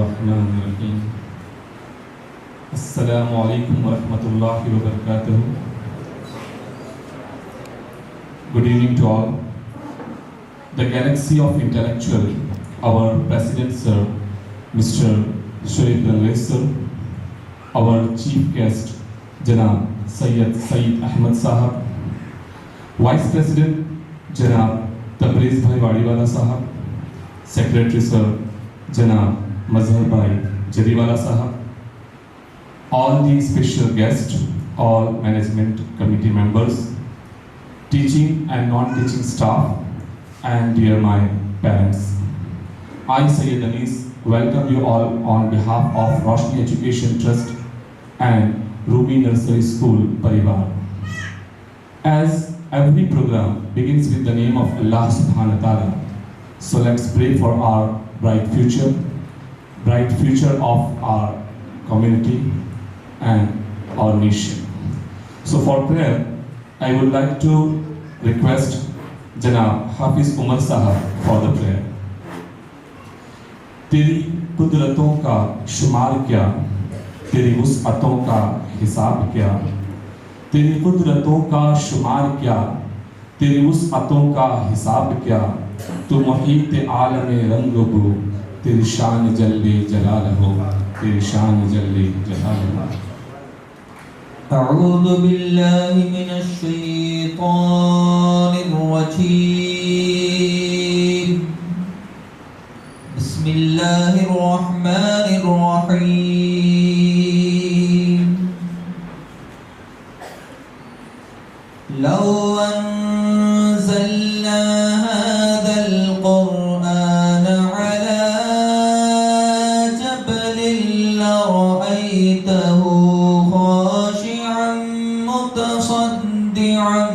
बिस्मिल्लाहिर्रहमानिर्रहीम। अस्सलामु अलैकुम वरहमतुल्लाहि वबरकातुहू। Good evening to all. The galaxy of intellectual, our President Sir, Mr. Sharif Ranveer Sir, our Chief Guest, Janab Sayyid Ahmed Sahab, Vice President, Janab Tabriz Bhai Wadiwala Sahab, Secretary Sir, Janab Mazhar Bhai Jadiwala Sahab, all the special guests, all management committee members, teaching and non-teaching staff, and dear my parents. I, Sayyid Anis, welcome you all on behalf of Roshni Education Trust and Rumi Nursery School, Parivar. As every program begins with the name of Allah Subhanahu wa Ta'ala, so let's pray for our bright future of our community and our nation. So for prayer, I would like to request Janab Hafiz Umar Sahab for the prayer. तेरी कुदरतों का शुमार क्या, तेरी वुसअतों का हिसाब क्या, तेरी कुदरतों का शुमार क्या, तेरी वुसअतों का हिसाब क्या, तू मुहीत आलमे रंग-ओ-बू, तेरी शान जल्ले जलाल हो, तेरी शान जल्ले जलाल हो। अऊज़ु बिल्लाहि मिनश शैतानिर रजीम। बिस्मिल्लाहिर रहमानिर रहीम। लौ अंज़लना हाज़ल क़ुरआन अला जबलिन लरअयतहु मुतसद्दिअन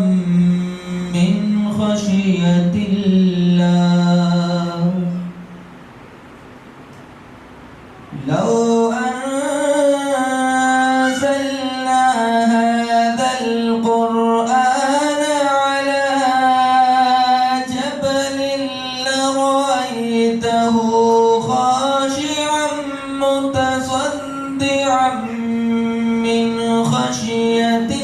मिन खशियतिल्लाह। लौ अंज़लना हाज़ल क़ुरआन अला जबलिन लरअयतहु खाशिअन मुतसद्दिअन मिन खशियतिल्लाह।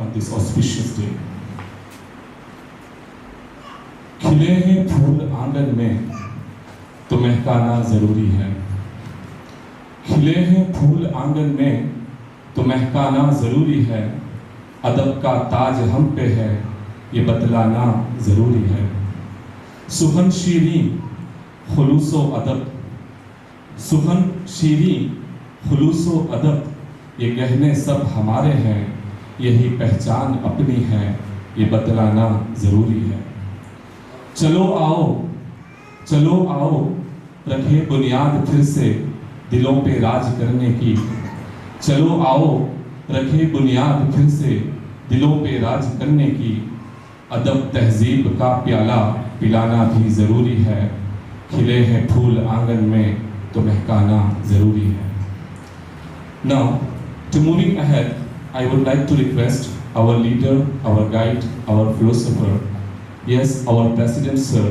On this auspicious day, खिले हैं फूल आंगन में तो महकाना जरूरी है। खिले हैं फूल आंगन में तो महकाना ज़रूरी है, अदब का ताज हम पे है ये बतलाना ज़रूरी है। सुहन शीरीं खुलूसो अदब, सुहन शीरीं खुलूसो अदब ये गहने सब हमारे हैं, यही पहचान अपनी है ये बतलाना ज़रूरी है। चलो आओ रखे बुनियाद फिर से दिलों पे राज करने की। चलो आओ रखे बुनियाद फिर से दिलों पे राज करने की। अदब तहजीब का प्याला पिलाना भी ज़रूरी है, खिले हैं फूल आंगन में तो महकाना ज़रूरी है। Now, to moving ahead, I would like to request our leader, our guide, our philosopher, yes, our president sir,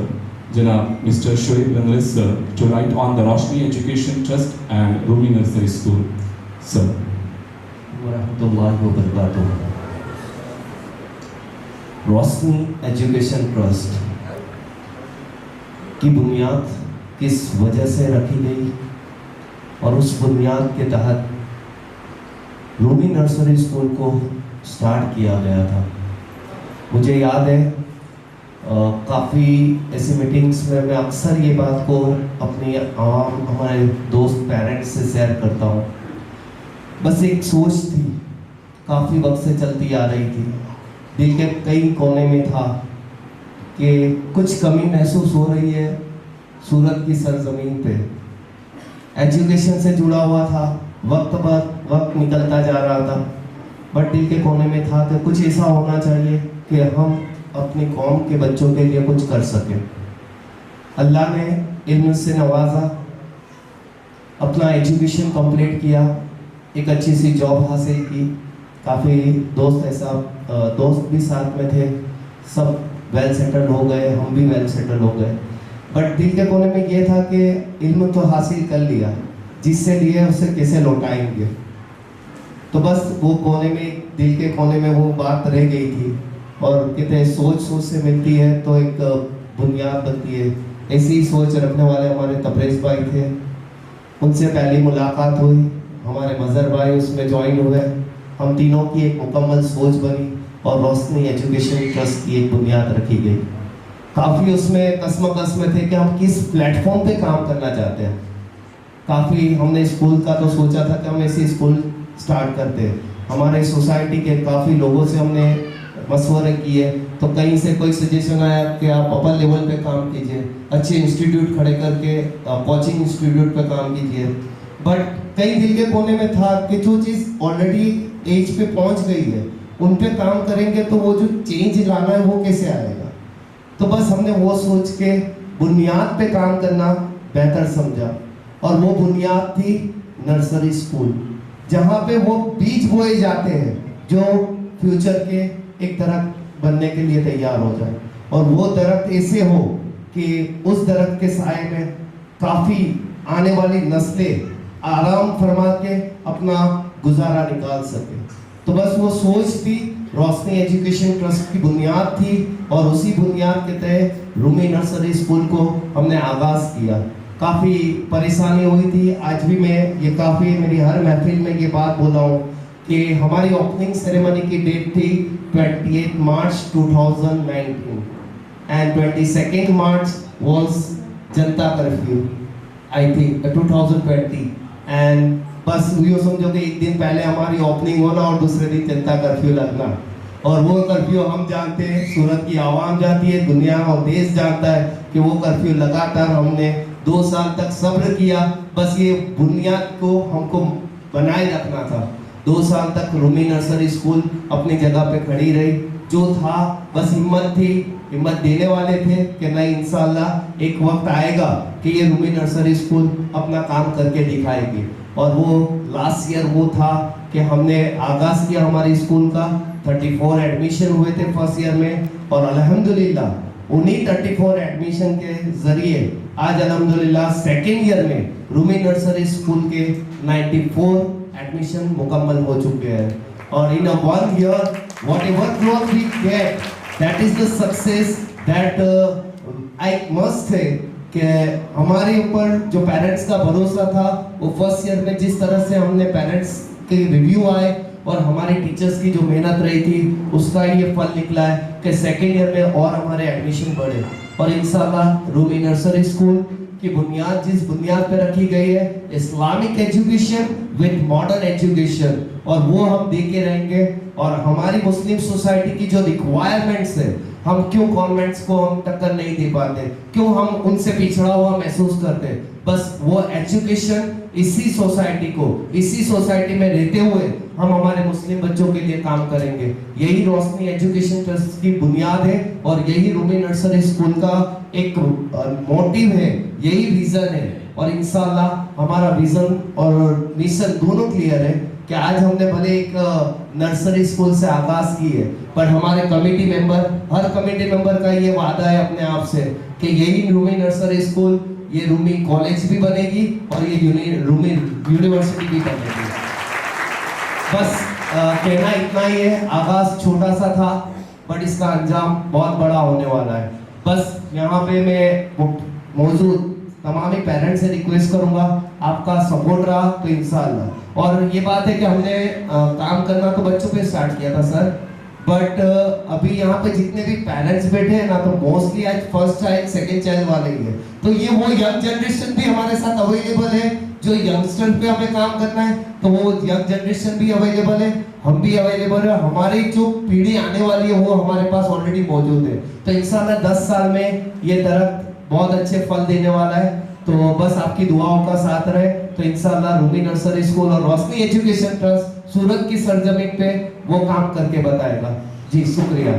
Janab Mr. Shoaib Langlis sir, to write on the Roshni Education Trust and Rumi Nursery School. Sir. वरहमतुल्लाहि वबरकातुहू। रोशनी education trust की बुनियाद किस वजह से रखी गई और उस बुनियाद के तहत रूमी नर्सरी स्कूल को स्टार्ट किया गया था। मुझे याद है काफ़ी ऐसी मीटिंग्स में मैं अक्सर ये बात को अपनी हमारे दोस्त पेरेंट्स से शेयर करता हूँ। बस एक सोच थी, काफ़ी वक्त से चलती आ रही थी, दिल के कई कोने में था कि कुछ कमी महसूस हो रही है सूरत की सरजमीन पे। एजुकेशन से जुड़ा हुआ था, वक्त निकलता जा रहा था, बट दिल के कोने में था कि कुछ ऐसा होना चाहिए कि हम अपनी कौम के बच्चों के लिए कुछ कर सकें। अल्लाह ने इल्म से नवाजा, अपना एजुकेशन कंप्लीट किया, एक अच्छी सी जॉब हासिल की, काफ़ी दोस्त भी साथ में थे, सब वेल सेटल हो गए, हम भी वेल सेटल हो गए। बट दिल के कोने में ये था कि इल्म तो हासिल कर लिया, जिससे लिए उसे कैसे लौटाएंगे। तो बस वो कोने में, दिल के कोने में वो बात रह गई थी। और कहते हैं सोच से मिलती है तो एक बुनियाद बनती है। ऐसी ही सोच रखने वाले हमारे तबरेज़ भाई थे, उनसे पहली मुलाकात हुई, हमारे मज़हर भाई उसमें ज्वाइन हुए, हम तीनों की एक मुकम्मल सोच बनी और रोशनी एजुकेशन ट्रस्ट की एक बुनियाद रखी गई। काफ़ी उसमें कसम में थे कि हम किस प्लेटफॉर्म पे काम करना चाहते हैं। काफ़ी हमने स्कूल का तो सोचा था कि हम ऐसे स्कूल स्टार्ट करते हैं। हमारे सोसाइटी के काफ़ी लोगों से हमने मशवरे किए, तो कहीं से कोई सजेशन आया कि आप अपर लेवल पे काम कीजिए, अच्छे इंस्टीट्यूट खड़े करके कोचिंग इंस्टीट्यूट पे काम कीजिए। बट कई दिल के कोने में था कि जो चीज़ ऑलरेडी एज पे पहुंच गई है उन पे काम करेंगे तो वो जो चेंज लाना है वो कैसे आएगा। तो बस हमने वो सोच के बुनियाद पे काम करना बेहतर समझा, और वो बुनियाद थी नर्सरी स्कूल, जहाँ पे वो बीज बोए जाते हैं जो फ्यूचर के एक दरख्त बनने के लिए तैयार हो जाए, और वो दरख्त ऐसे हो कि उस दरख्त के साए में काफ़ी आने वाली नस्लें आराम फरमा के अपना गुजारा निकाल सके। तो बस वो सोच थी, रोशनी एजुकेशन ट्रस्ट की बुनियाद थी, और उसी बुनियाद के तहत रूमी नर्सरी स्कूल को हमने आगाज़ किया। काफ़ी परेशानी हुई थी, आज भी मैं ये काफ़ी मेरी हर महफिल में ये बात बोला हूँ कि हमारी ओपनिंग सेरेमनी की डेट थी 28 मार्च 2019 and 22 March was Janata curfew, I think 2020। And बस यूँ समझो कि एक दिन पहले हमारी ओपनिंग होना और दूसरे दिन जनता कर्फ्यू लगना, और वो कर्फ्यू हम जानते हैं, सूरत की आवाम जानती है, दुनिया और देश जानता है कि वो कर्फ्यू लगातार हमने 2 साल तक सब्र किया। बस ये बुनियाद को हमको बनाए रखना था। 2 साल तक रूमी नर्सरी स्कूल अपनी जगह पे खड़ी रही, जो था बस हिम्मत थी, हिम्मत देने वाले थे कि नहीं इंशाल्लाह एक वक्त आएगा कि ये रूमी नर्सरी स्कूल अपना काम करके दिखाएगी। और वो लास्ट ईयर वो था कि हमने आगाज़ किया हमारे स्कूल का, 34 एडमिशन हुए थे फर्स्ट ईयर में, और अल्हम्दुलिल्लाह उन्हीं 34 एडमिशन के ज़रिए आज अल्हम्दुलिल्लाह सेकेंड ईयर में रूमी नर्सरी स्कूल के 94 एडमिशन मुकम्मल हो चुके हैं। और इन 1 year whatever growth we get, that is the success that I must say कि हमारे ऊपर जो पेरेंट्स का भरोसा था वो फर्स्ट ईयर में जिस तरह से हमने पेरेंट्स के रिव्यू आए और हमारे टीचर्स की जो मेहनत रही थी उसका ये फल निकला है कि सेकेंड ईयर में और हमारे एडमिशन बढ़े और इंशाल्लाह रूमी नर्सरी स्कूल की बुनियाद जिस बुनियाद पे रखी गई है Islamic education with modern education और वो हम देके रहेंगे और हमारी मुस्लिम सोसाइटी की जो रिक्वायरमेंट्स है हम क्यों कॉन्वेंट्स को हम टक्कर नहीं दे पाते, क्यों हम उनसे पिछड़ा हुआ महसूस करते, बस वो एजुकेशन इसी सोसाइटी में रहते हुए हम हमारे मुस्लिम बच्चों के लिए काम करेंगे। यही रोशनी एजुकेशन ट्रस्ट की बुनियाद है और यही रूमी नर्सरी स्कूल का एक मोटिव है, यही विजन है और इंशाल्लाह हमारा विजन और मिशन दोनों क्लियर है कि आज हमने भले एक नर्सरी स्कूल से आगाज की है पर हमारे कमेटी मेंबर हर कमेटी मेंबर का ये वादा है अपने आप से कि यही रूमी नर्सरी स्कूल ये रूमी कॉलेज भी बनेगी और ये रूमी यूनिवर्सिटी भी बनेगी। बस कहना इतना ही है, आगाज छोटा सा था बट इसका अंजाम बहुत बड़ा होने वाला है। बस यहाँ पे मैं मौजूद तमाम पेरेंट्स से रिक्वेस्ट करूंगा आपका सपोर्ट रहा तो इंशाल्लाह। और ये बात है कि हमने काम करना तो बच्चों पे स्टार्ट किया था सर, बट अभी यहाँ पे जितने भी पेरेंट्स बैठे हैं ना तो मोस्टली आज फर्स्ट चाइल्ड सेकंड चाइल्ड वाले ही है, तो ये वो यंग जनरेशन भी हमारे साथ अवेलेबल है। जो यंगस्टर पे हमें काम करना है तो वो यंग जनरेशन भी अवेलेबल है, हम भी अवेलेबल है, हमारी जो पीढ़ी आने वाली है वो हमारे पास ऑलरेडी मौजूद है। तो इंशाल्लाह 10 साल में ये दरख्त बहुत अच्छे फल देने वाला है, तो बस आपकी दुआओं का साथ रहे तो इंशाल्लाह रूमी नर्सरी स्कूल और रोशनी एजुकेशन ट्रस्ट सूरत की सरजमीन पे वो काम करके बताएगा। जी शुक्रिया।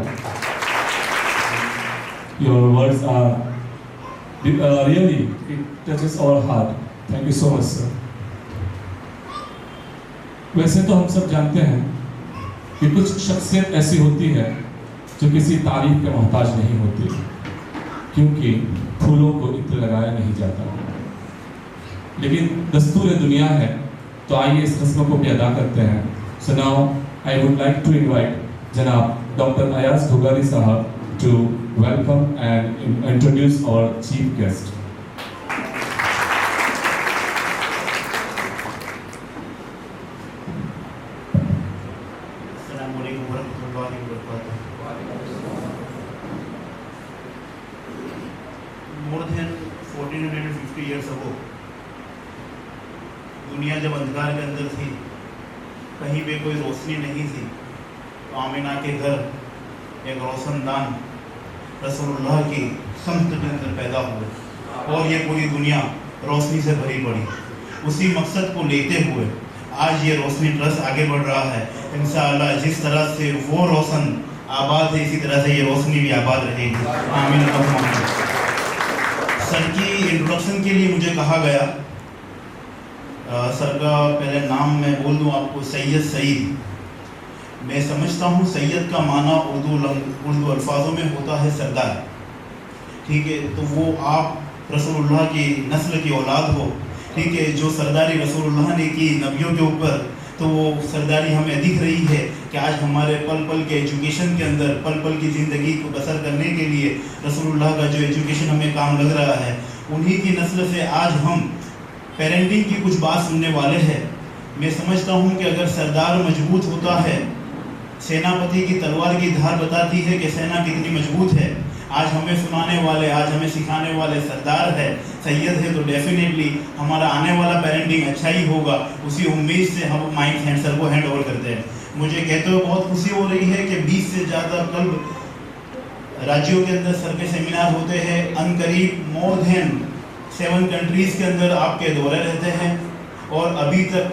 Your words are really it touches our heart. Thank you so much sir. वैसे तो हम सब जानते हैं कि कुछ शख्सियत ऐसी होती है जो किसी तारीफ के मोहताज नहीं होती, क्योंकि फूलों को इत्र लगाया नहीं जाता, लेकिन दस्तूर दुनिया है तो आइए इस रस्म को भी अदा करते हैं। So now I would like to invite जनाब डॉक्टर अयाज घुगारी साहब to welcome and introduce our chief guest. More than 1450 years ago, दुनिया जब अंधकार के अंदर थी, कहीं पे कोई रोशनी नहीं थी, तो आमिना के घर एक रोशनदान रसूलुल्लाह की समत के अंदर पैदा हुए और ये पूरी दुनिया रोशनी से भरी पड़ी। उसी मकसद को लेते हुए आज ये रोशनी ट्रस्ट आगे बढ़ रहा है। इंशाअल्लाह जिस तरह से वो रोशन आबाद है इसी तरह से ये रोशनी भी आबाद रहेगी। आमीन। सर की इंट्रोडक्शन के लिए मुझे कहा गया, सर का पहले नाम मैं बोल दूं आपको, सैयद सईद। मैं समझता हूं सैयद का माना उर्दू अल्फाजों में होता है सरदार, ठीक है। तो वो आप रसूलुल्लाह की नस्ल की औलाद हो, ठीक है। जो सरदारी रसूलुल्लाह ने की नबियों के ऊपर, तो वो सरदारी हमें दिख रही है कि आज हमारे पल पल के एजुकेशन के अंदर, पल पल की ज़िंदगी को बसर करने के लिए रसूलुल्लाह का जो एजुकेशन हमें काम लग रहा है, उन्हीं की नस्ल से आज हम पेरेंटिंग की कुछ बात सुनने वाले हैं। मैं समझता हूँ कि अगर सरदार मजबूत होता है, सेनापति की तलवार की धार बताती है कि सेना कितनी मजबूत है। आज हमें सुनाने वाले, आज हमें सिखाने वाले सरदार है, सैयद है, तो डेफिनेटली हमारा आने वाला पेरेंटिंग अच्छा ही होगा। उसी उम्मीद से हम माइक सर को हैंड ओवर करते हैं। मुझे कहते हुए बहुत खुशी हो रही है कि 20 से ज़्यादा क्लब राज्यों के अंदर सर के सेमिनार होते हैं। अनकरीब मोर देन 7 कंट्रीज़ के अंदर आपके दौरे रहते हैं और अभी तक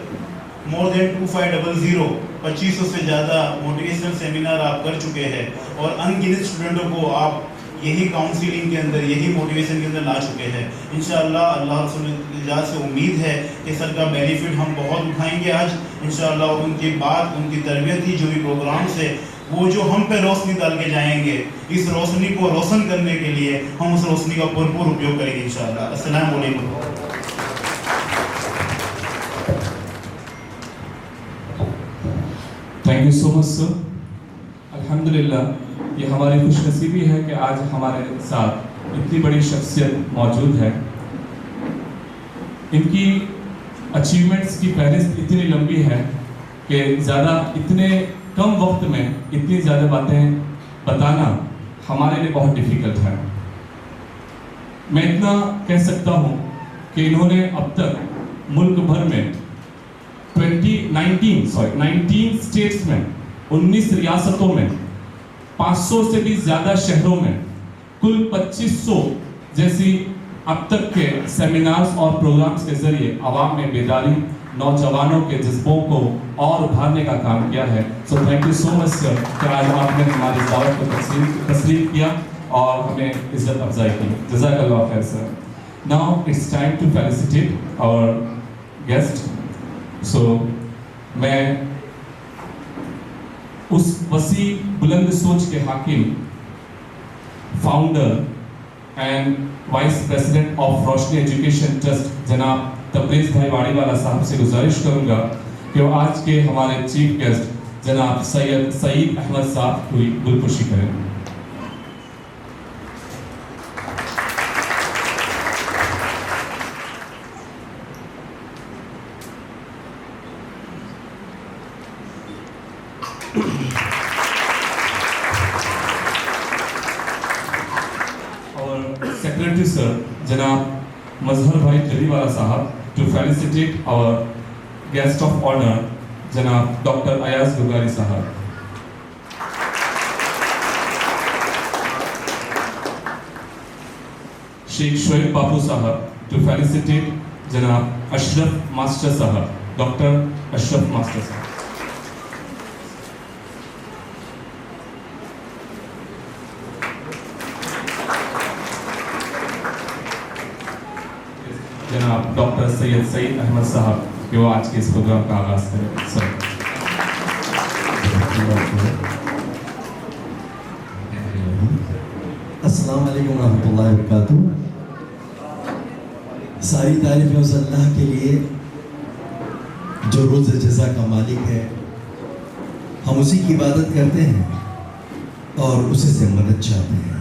मोर देन 2500 2500 से ज़्यादा मोटिवेशनल सेमिनार आप कर चुके हैं और अनगिनत स्टूडेंटों को आप यही काउंसलिंग के अंदर, यही मोटिवेशन के अंदर ला चुके हैं। इंशाअल्लाह अल्लाह रसूल से उम्मीद है कि सर का बेनिफिट हम बहुत उठाएंगे आज इंशाअल्लाह। उनकी बात, उनकी तरबियत ही जो भी प्रोग्राम्स है, वो जो हम पे रोशनी डाल के जाएंगे, इस रोशनी को रोशन करने के लिए हम उस रोशनी का भरपूर उपयोग करेंगे इंशाअल्लाह। अस्सलाम वालेकुम। Thank you so much sir. अल्हम्दुलिल्लाह, ये हमारी खुशनसीबी है कि आज हमारे साथ इतनी बड़ी शख्सियत मौजूद है, इनकी अचीवमेंट्स की फहरिस्त इतनी लंबी है कि इतने कम वक्त में इतनी ज़्यादा बातें बताना हमारे लिए बहुत डिफ़िकल्ट है। मैं इतना कह सकता हूँ कि इन्होंने अब तक मुल्क भर में 19 स्टेट्स में, 19 रियासतों में, 500 से भी ज़्यादा शहरों में, कुल 2500 जैसी अब तक के सेमिनार्स और प्रोग्राम्स के जरिए आवाम में बेदारी, नौजवानों के जज्बों को और उभारने का काम किया है। So thank you so much sir कि आज आपने हमारी दावत को तस्लीम किया और हमें इज्जत अफजाई की। जज़ाकल्लाह खैर sir. Now it's time to felicitate our guest. So मैं उस वसी बुलंद सोच के हाकिम, founder and vice president of Roshni education trust जनाब तबरेज़ भाई वाड़ीवाला साहब से गुजारिश करूंगा कि वो आज के हमारे चीफ गेस्ट जनाब सैयद सईद अहमद साहब हुई गुलपुशी करें। और सेक्रेटरी सर जनाब मजहर भाई Jaliwala sahab to felicitate our guest of honour जनाब doctor Ayaz Gugari sahab. Shaikh Shoaib Bapu sahab to felicitate जनाब Ashraf master sahab, doctor Ashraf master sahab. जनाब डॉक्टर सैयद सईद अहमद साहब कि वो आज के इस प्रोग्राम का आगाज करें सर। अस्सलाम वालेकुम रहमतुल्लाहि व बरकातुहू। सारी तारीफ़ें उस अल्लाह के लिए जो रोज़ जज़ा का मालिक है। हम उसी की इबादत करते हैं और उसी से मदद चाहते हैं।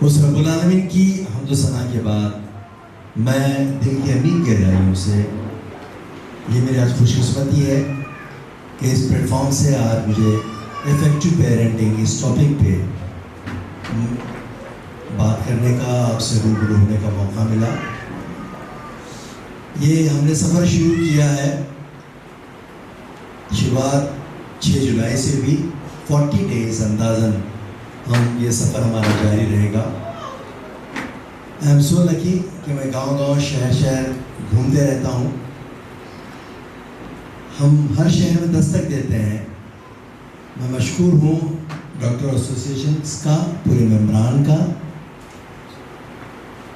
उस रब्बुल आलमीन की हम्द सना के बाद मैं दिल की अमीन गहराइयों से ये मेरी आज खुशकिस्मती है कि इस प्लेटफॉर्म से आज मुझे इफेक्टिव पेरेंटिंग इस टॉपिक पे बात करने का, आपसे रूबरू होने का मौका मिला। ये हमने सफ़र शुरू किया है, शुरुआत 6 जुलाई से भी 40 डेज़ अंदाज़न हम ये सफ़र हमारा जारी रहेगा। आई एम सो लकी कि मैं गांव-गांव, शहर घूमते रहता हूँ। हम हर शहर में दस्तक देते हैं। मैं मशकूर हूँ डॉक्टर एसोसिएशन का, पूरे मेम्बरान का,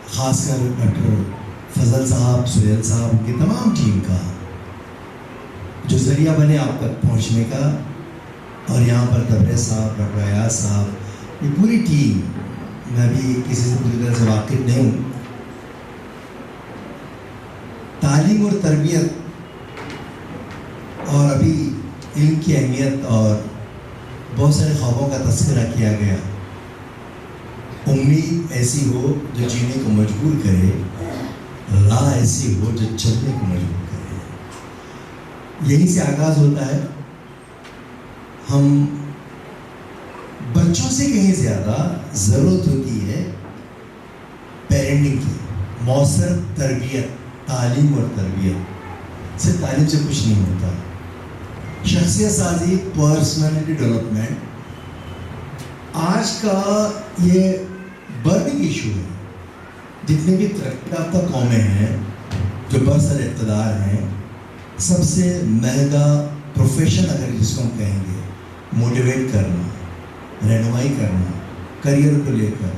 ख़ासकर डॉक्टर फजल साहब, सुहेल साहब, उनकी तमाम टीम का जो ज़रिया बने आप तक पहुँचने का। और यहाँ पर तबरेज़ साहब, डॉक्टर अयाज साहब, ये पूरी टीम, मैं भी किसी से पूरी तरह से वाकिफ़ नहीं हूँ। तालीम और तरबियत और अभी इल्म की अहमियत और बहुत सारे ख्वाबों का तज़किरा किया गया। उम्मीद ऐसी हो जो जीने को मजबूर करे, राह ऐसी हो जो चलने को मजबूर करे। यहीं से आगाज़ होता है। हम बच्चों से कहीं ज़्यादा ज़रूरत होती है पेरेंटिंग की, मौसर तरबियत, तालीम और तरबियत। सिर्फ तालीम से कुछ नहीं होता। शख्सियत साजी, पर्सनालिटी डेवलपमेंट आज का ये बर्निंग इशू है। जितने भी तरक्की याफ्ता कौमें हैं जो बरसर इक़्तिदार हैं, सबसे महंगा प्रोफेशन अगर जिसको हम कहेंगे, मोटिवेट करना, रहनुमाई करना, करियर को लेकर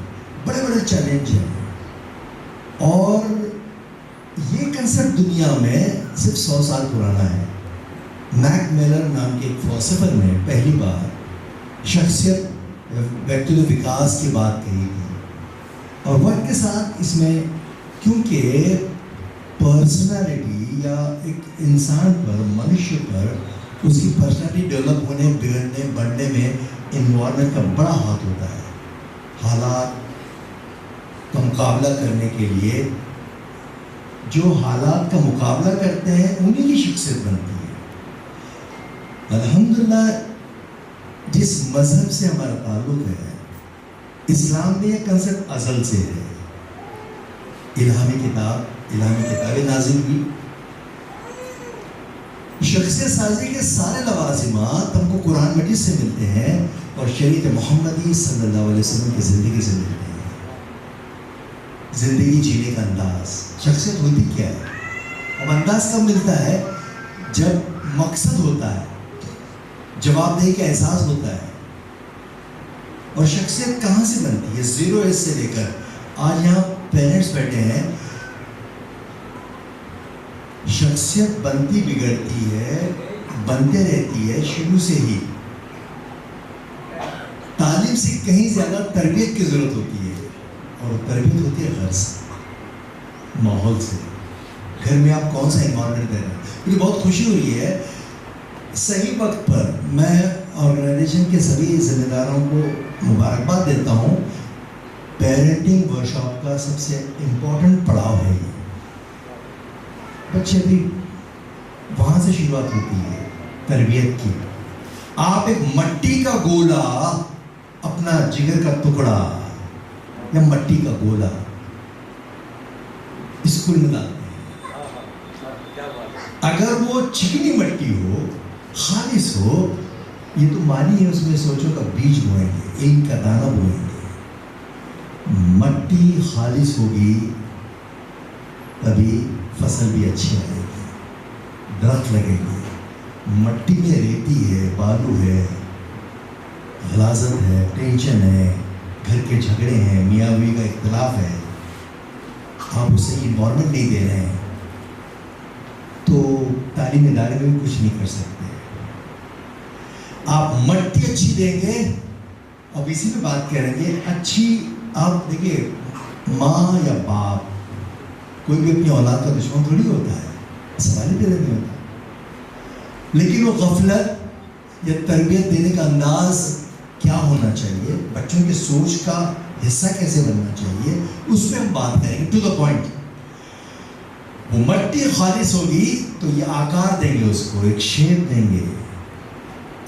बड़े बड़े चैलेंज हैं। और ये कंसेप्ट दुनिया में सिर्फ 100 साल पुराना है। मैक मिलर नाम के एक फ़िलॉसफर ने पहली बार शख्सियत, व्यक्तित्व विकास की बात कही थी। और वक्त के साथ इसमें, क्योंकि पर्सनालिटी या एक इंसान पर, मनुष्य पर उसकी पर्सनालिटी डेवलप होने, बिगड़ने, बढ़ने में इन्वायरमेंट का बड़ा हाथ होता है। हालात, का मुकाबला करने के लिए जो हालात का मुकाबला करते हैं उन्हीं की शख्सियत बनती है। अल्हम्दुलिल्लाह जिस मजहब से हमारा ताल्लुक है, इस्लाम में यह कंसेप्ट अज़ल से है। इल्हामी किताबें नाजिल हुई, शख्सियत साजी के सारे लवाजिमात हमको कुरान मजीद से मिलते हैं और शरीयत मोहम्मदी सल्लल्लाहु अलैहि वसल्लम की ज़िंदगी से मिलते हैं। ज़िंदगी जीने का अंदाज, शख्सियत होती क्या है? अब अंदाज कब मिलता है? जब मकसद होता है, जवाबदेही का एहसास होता है। और शख्सियत कहाँ से बनती है? 0 एज से लेकर आज यहाँ पेरेंट्स बैठे हैं, शख्सियत बनती बिगड़ती है, बनते रहती है शुरू से ही। तालीम से कहीं ज़्यादा तरबियत की ज़रूरत होती है, और तरबियत होती है घर से, माहौल से। घर में आप कौन सा इन्वायरमेंट दे रहे हैं? मुझे बहुत खुशी हुई है, सही वक्त पर मैं ऑर्गेनाइजेशन के सभी जिम्मेदारों को मुबारकबाद देता हूँ। पेरेंटिंग वर्कशॉप का सबसे इम्पोर्टेंट पड़ाव है ये। बच्चे भी वहाँ से शुरुआत होती है तरबियत की। आप एक मट्टी का गोला, अपना जिगर का टुकड़ा या मट्टी का गोला स्कूल में डालते हैं, अगर वो चिकनी मट्टी हो, खालिस हो, ये तो मानिए उसमें सोचो का बीज बोएंगे, ईंट का दाना बोएंगे। मट्टी खालिस होगी तभी फसल भी अच्छी आएगी, दरख्त लगेंगे। मट्टी में रेती है, बालू है, गलाजत है, टेंशन है, घर के झगड़े हैं, मियाँ बीवी का इख्तिलाफ है, आप उसे इन्वॉल्वमेंट नहीं दे रहे हैं, तो तालीम इदारे में भी कुछ नहीं कर सकते। आप मट्टी अच्छी देंगे, अब इसी में बात करेंगे अच्छी। आप देखिए, माँ या बाप, कोई भी अपनी औलाद का दुश्मन थोड़ी होता है, सवाल ही पैदा नहीं होता। लेकिन वो गफलत या तरबियत देने का अंदाज क्या होना चाहिए, बच्चों की सोच का हिस्सा कैसे बनना चाहिए, उस पर हम बात करेंगे। टू द पॉइंट, वो मट्टी खालिस होगी तो ये आकार देंगे, उसको एक शेप देंगे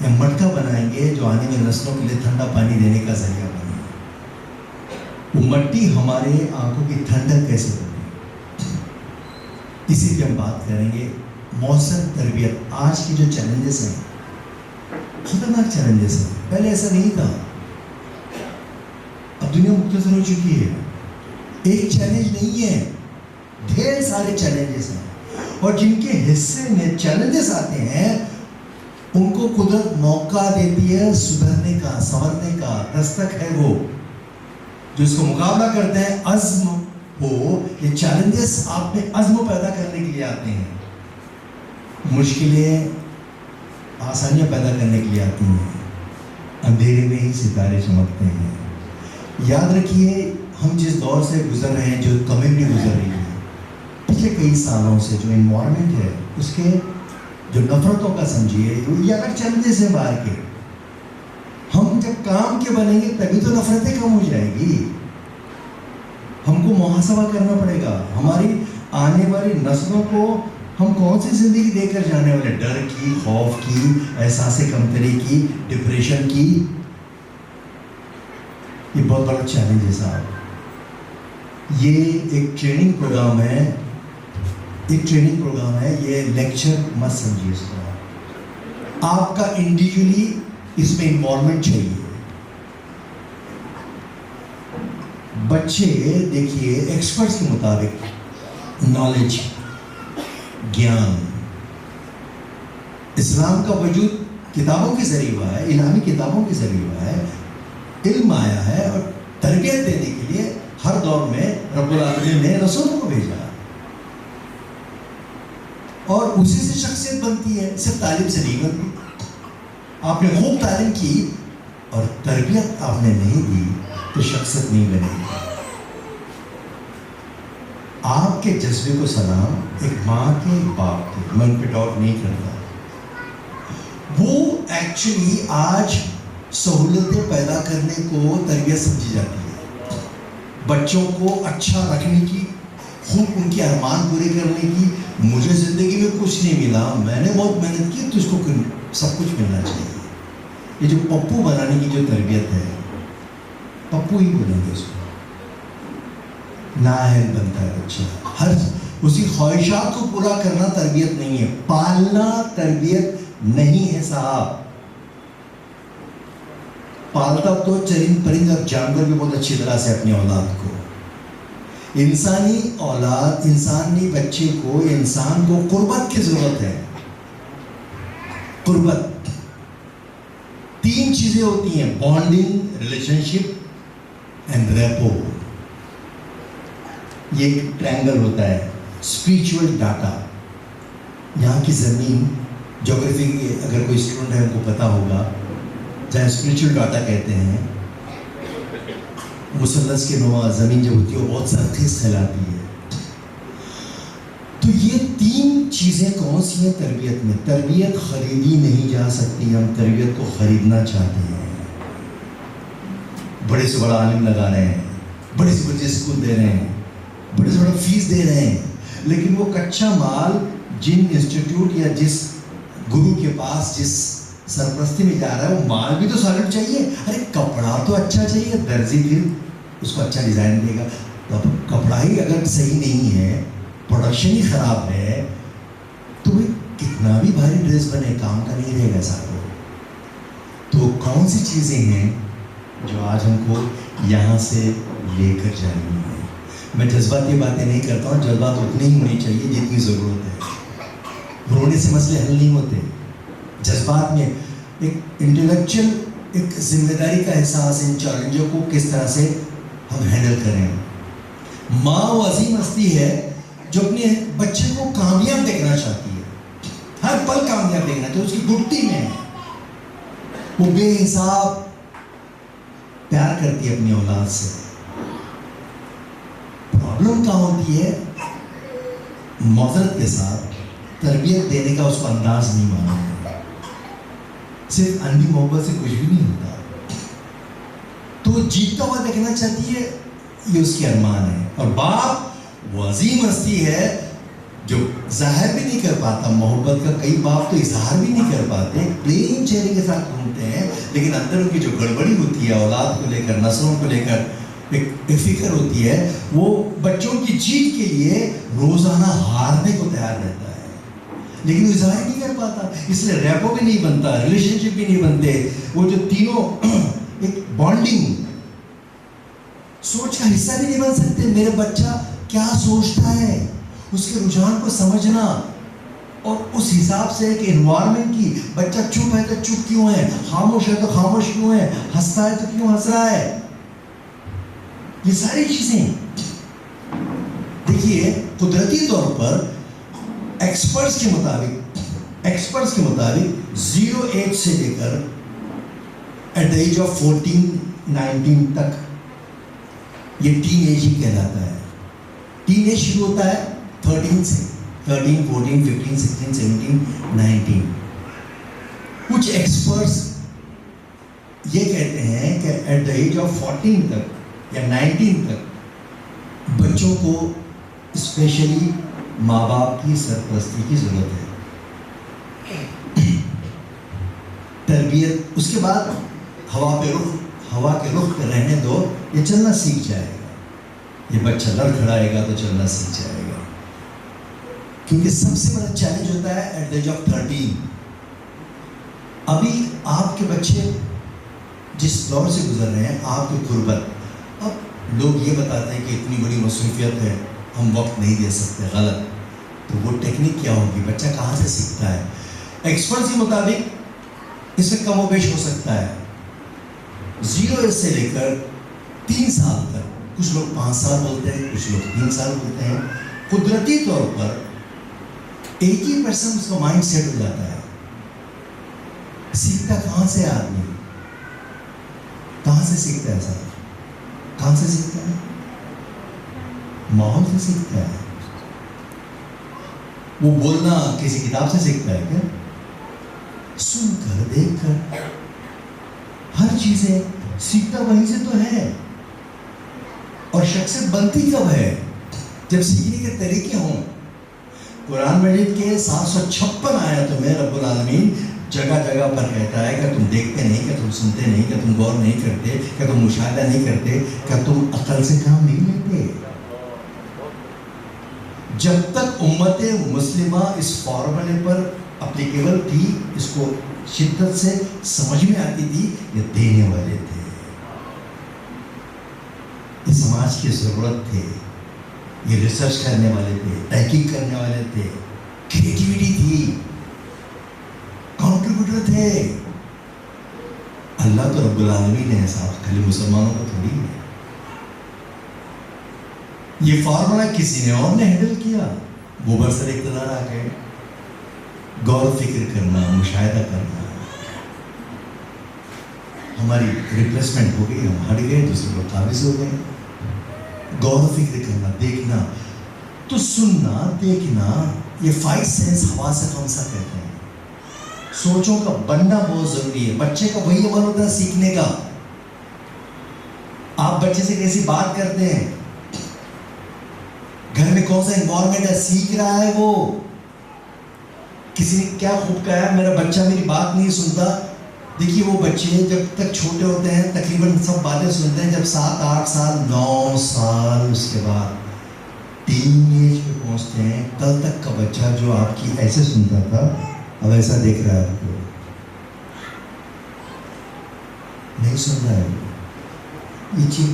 या मटका बनाएंगे जो आने वाली नस्लों के लिए ठंडा पानी देने का जरिया बने। वो मट्टी हमारे आंखों की ठंडक कैसे बने, इसी पे हम बात करेंगे। मौसम तरबियत, आज की जो चैलेंजेस हैं, खतरनाक चैलेंजेस हैं। पहले ऐसा नहीं था, अब दुनिया मुख्तसर हो चुकी है। एक चैलेंज नहीं है, ढेर सारे चैलेंजेस हैं, और जिनके हिस्से में चैलेंजेस आते हैं उनको कुदरत मौका देती है सुधरने का, संवरने का। दस्तक है वो जो इसको मुकाबला करते हैं। अज़्म हो, ये चैलेंजेस आप में अज़्म पैदा करने के लिए आते हैं, मुश्किलें आसानियां पैदा करने के लिए आती हैं। अंधेरे में ही सितारे चमकते हैं। याद रखिए, हम जिस दौर से गुजर रहे हैं, जो कम्युनिटी गुजर रही है पिछले कई सालों से, जो इन्वायरमेंट है उसके जो नफरतों का समझिए, ये अलग चैलेंजेस हैं बाहर के। हम जब काम के बनेंगे तभी तो नफरतें कम हो जाएगी। हमको मुहासबा करना पड़ेगा, हमारी आने वाली नस्लों को हम कौन सी जिंदगी देकर जाने वाले, डर की, खौफ की, एहसास कमतरी की, डिप्रेशन की। ये बहुत बड़ा चैलेंज है साहब। ये एक ट्रेनिंग प्रोग्राम है, ये लेक्चर मत समझिए इसको। आपका इंडिविजुअली इसमें इन्वॉल्वमेंट चाहिए। बच्चे देखिए, एक्सपर्ट्स के मुताबिक नॉलेज, ज्ञान, इस्लाम का वजूद किताबों के जरिए हुआ है, इलामी किताबों के जरिए हुआ है, इल्म आया है, और तरबियत देने के लिए हर दौर में रब्बुल आलमीन ने रसूलों को भेजा, और उसी से शख्सियत बनती है, सिर्फ तालीम से नहीं बनती। आपने खूब तालीम की और तरबियत आपने नहीं दी तो शख्सियत नहीं बनेगी। आपके जज्बे को सलाम, एक माँ के, एक बाप के, मैं उन पे डाउट नहीं करता। वो एक्चुअली आज सहूलतें पैदा करने को तरबियत समझी जाती है। बच्चों को अच्छा रखने की, खूब उनके अरमान पूरे करने की। मुझे ज़िंदगी में कुछ नहीं मिला, मैंने बहुत मेहनत की, तो इसको सब कुछ मिलना चाहिए। ये जो पप्पू बनाने की जो तरबियत है, पप्पू ही बोलेंगे उसको, नाअहल बनता है बच्चा। हर उसकी ख्वाहिशात को पूरा करना तरबियत नहीं है, पालना तरबियत नहीं है साहब। पालता तो चरिंद परिंद और जानवर भी बहुत अच्छी तरह से अपनी औलाद को। इंसानी औलाद, इंसानी बच्चे को, इंसान को कुर्बत की जरूरत है। कुर्बत 3 चीजें होती हैं, बॉन्डिंग, रिलेशनशिप एंड रेपो। ये एक ट्रायंगल होता है। स्पिरिचुअल डाटा, यहाँ की ज़मीन, ज्योग्राफी के अगर कोई स्टूडेंट है उनको पता होगा, जहाँ स्पिरिचुअल डाटा कहते हैं, मुसल्लस के नुमा ज़मीन जो होती है वो बहुत सरखेज़ कहलाती है। तो ये 3 चीज़ें कौन सी हैं तरबियत में? तरबियत खरीदी नहीं जा सकती, हम तरबियत को खरीदना चाहते हैं। बड़े से बड़ा आलिम लगा रहे हैं, बड़े से बड़े स्कूल दे रहे हैं, बड़े से बड़ा फीस दे रहे हैं, लेकिन वो कच्चा माल जिन इंस्टीट्यूट या जिस गुरु के पास जिस सरपरस्ती में जा रहा है, वो माल भी तो सॉलिड चाहिए। अरे कपड़ा तो अच्छा चाहिए, दर्जी फिर उसको अच्छा डिज़ाइन देगा। तो कपड़ा ही अगर सही नहीं है, प्रोडक्शन ही ख़राब है, तो भाई कितना भी भारी ड्रेस बने, काम का नहीं रहेगा साहब। तो कौन सी चीज़ें हैं जो आज हमको यहाँ से लेकर जानी है? मैं जज्बाती बातें नहीं करता हूँ, जज्बात उतने ही होने चाहिए जितनी ज़रूरत है। रोने से मसले हल नहीं होते। जज्बात में एक इंटेलेक्चुअल, एक जिम्मेदारी का एहसास, इन चैलेंजों को किस तरह से हम हैंडल करें। माँ वो अजीम हस्ती है जो अपने बच्चे को कामयाब देखना चाहती है, हर पल कामयाब देखना चाहिए, उसकी गुट्टी में है। वो बेहिसाब प्यार करती है अपनी औलाद से। प्रॉब्लम कहाँ होती है? मौजरत के साथ तरबियत देने का उसको अंदाज नहीं मालूम। सिर्फ अंधी मोहब्बत से कुछ भी नहीं होता। तो जीतता हुआ देखना चाहती है, ये उसकी अरमान है। और बाप वो अजीम हस्ती है जो जाहिर भी नहीं कर पाता मोहब्बत का। कई बाप तो इजहार भी नहीं कर पाते, प्लेन चेहरे के साथ घूमते हैं, लेकिन अंदर उनकी जो गड़बड़ी होती है औलाद को लेकर, नस्लों को लेकर एक फिक्र होती है। वो बच्चों की जीत के लिए रोजाना हारने को तैयार रहता है, लेकिन वो इजहार नहीं कर पाता, इसलिए रैपो भी नहीं बनता, रिलेशनशिप भी नहीं बनते। वो जो तीनों एक बॉन्डिंग, सोच का हिस्सा भी नहीं बन सकते। मेरे बच्चा क्या सोचता है, उसके रुझान को समझना और उस हिसाब से एक एनवायरनमेंट की, बच्चा चुप है तो चुप क्यों है, खामोश है तो खामोश क्यों है, हंसता है तो क्यों हंस रहा है। ये सारी चीजें देखिए, कुदरती तौर पर एक्सपर्ट्स के मुताबिक 0 एज से लेकर एट द एज ऑफ 14-19 तक ये टीन एज ही कहलाता है। टीन एज शुरू होता है 13 से, 13, 14, 15, 16, 17, 19। कुछ एक्सपर्ट्स ये कहते हैं कि एट द एज ऑफ 14 तक या 19 तक बच्चों को स्पेशली माँ बाप की सरपरस्ती की जरूरत है, तरबियत। उसके बाद हवा के रुख पे रहने दो, ये चलना सीख जाएगा। ये बच्चा लड़खड़ाएगा तो चलना सीख जाएगा। क्योंकि सबसे बड़ा चैलेंज होता है एट द एज ऑफ 13। अभी आपके बच्चे जिस दौर से गुजर रहे हैं, आपकी गुर्बत, अब लोग ये बताते हैं कि इतनी बड़ी मसरूफियत है, हम वक्त नहीं दे सकते, गलत। तो वो टेक्निक क्या होगी, बच्चा कहाँ से सीखता है? एक्सपर्ट्स के मुताबिक इससे कमोबेश हो सकता है 0 से लेकर 3 साल तक। कुछ लोग 5 साल बोलते हैं, कुछ लोग 3 साल बोलते हैं। कुदरती तौर पर 80% उसका माइंड सेट हो जाता है। सीखता कहाँ से आदमी, कहाँ से सीखता है सर? कहाँ से सीखता है? माहौल से सीखता है। वो बोलना किसी किताब से सीखता है क्या? सुनकर, देखकर, हर चीजें सीखता वहीं से तो है। और शख्सियत बनती कब है? जब सीखने के तरीके हों। कुरान मजीद के 756 आयतों में रब्बुल आलमीन जगह जगह पर कहता है कि तुम देखते नहीं, कि तुम सुनते नहीं, कि तुम गौर नहीं करते, कि तुम मुशाहिदा नहीं करते, कि तुम अकल से काम नहीं लेते। जब तक उम्मत मुस्लिमा इस फॉर्मूले पर एप्लीकेबल थी, इसको शिद्दत से समझ में आती थी, ये देने वाले थे, ये समाज की जरूरत थे, ये रिसर्च करने वाले थे, तहकीक करने वाले थे, क्रिएटिविटी थी, कंट्रीब्यूटर थे। अल्लाह तो रब्बुल आलमीन है साहब, खाली मुसलमानों को थोड़ी है। ये फार्मूला किसी ने और ने हैंडल किया, वो बरसर इक़्तिदार आ गए। गौर फिक्र करना, मुशाहिदा करना, हमारी रिप्लेसमेंट हो गई, हम हट गए, दूसरे लोग काबिज हो गए। गौर फिक्र करना, देखना, तो सुनना, देखना, ये 5 सेंस हवा से कौन सा कहते हैं। सोचों का बनना बहुत जरूरी है। बच्चे का वही अमल होता है सीखने का। आप बच्चे से कैसी बात करते हैं, घर में कौन सा एनवायरनमेंट है, सीख रहा है वो। किसी ने क्या खूब कहा, मेरा बच्चा मेरी बात नहीं सुनता। देखिए वो बच्चे जब तक छोटे होते हैं तकरीबन सब बातें सुनते हैं, जब 7, 8 साल, 9 साल, उसके बाद टीन एज में पहुंचते हैं। कल तक का बच्चा जो आपकी ऐसे सुनता था, अब ऐसा देख रहा है, आपको नहीं सुन रहा है। ये चीज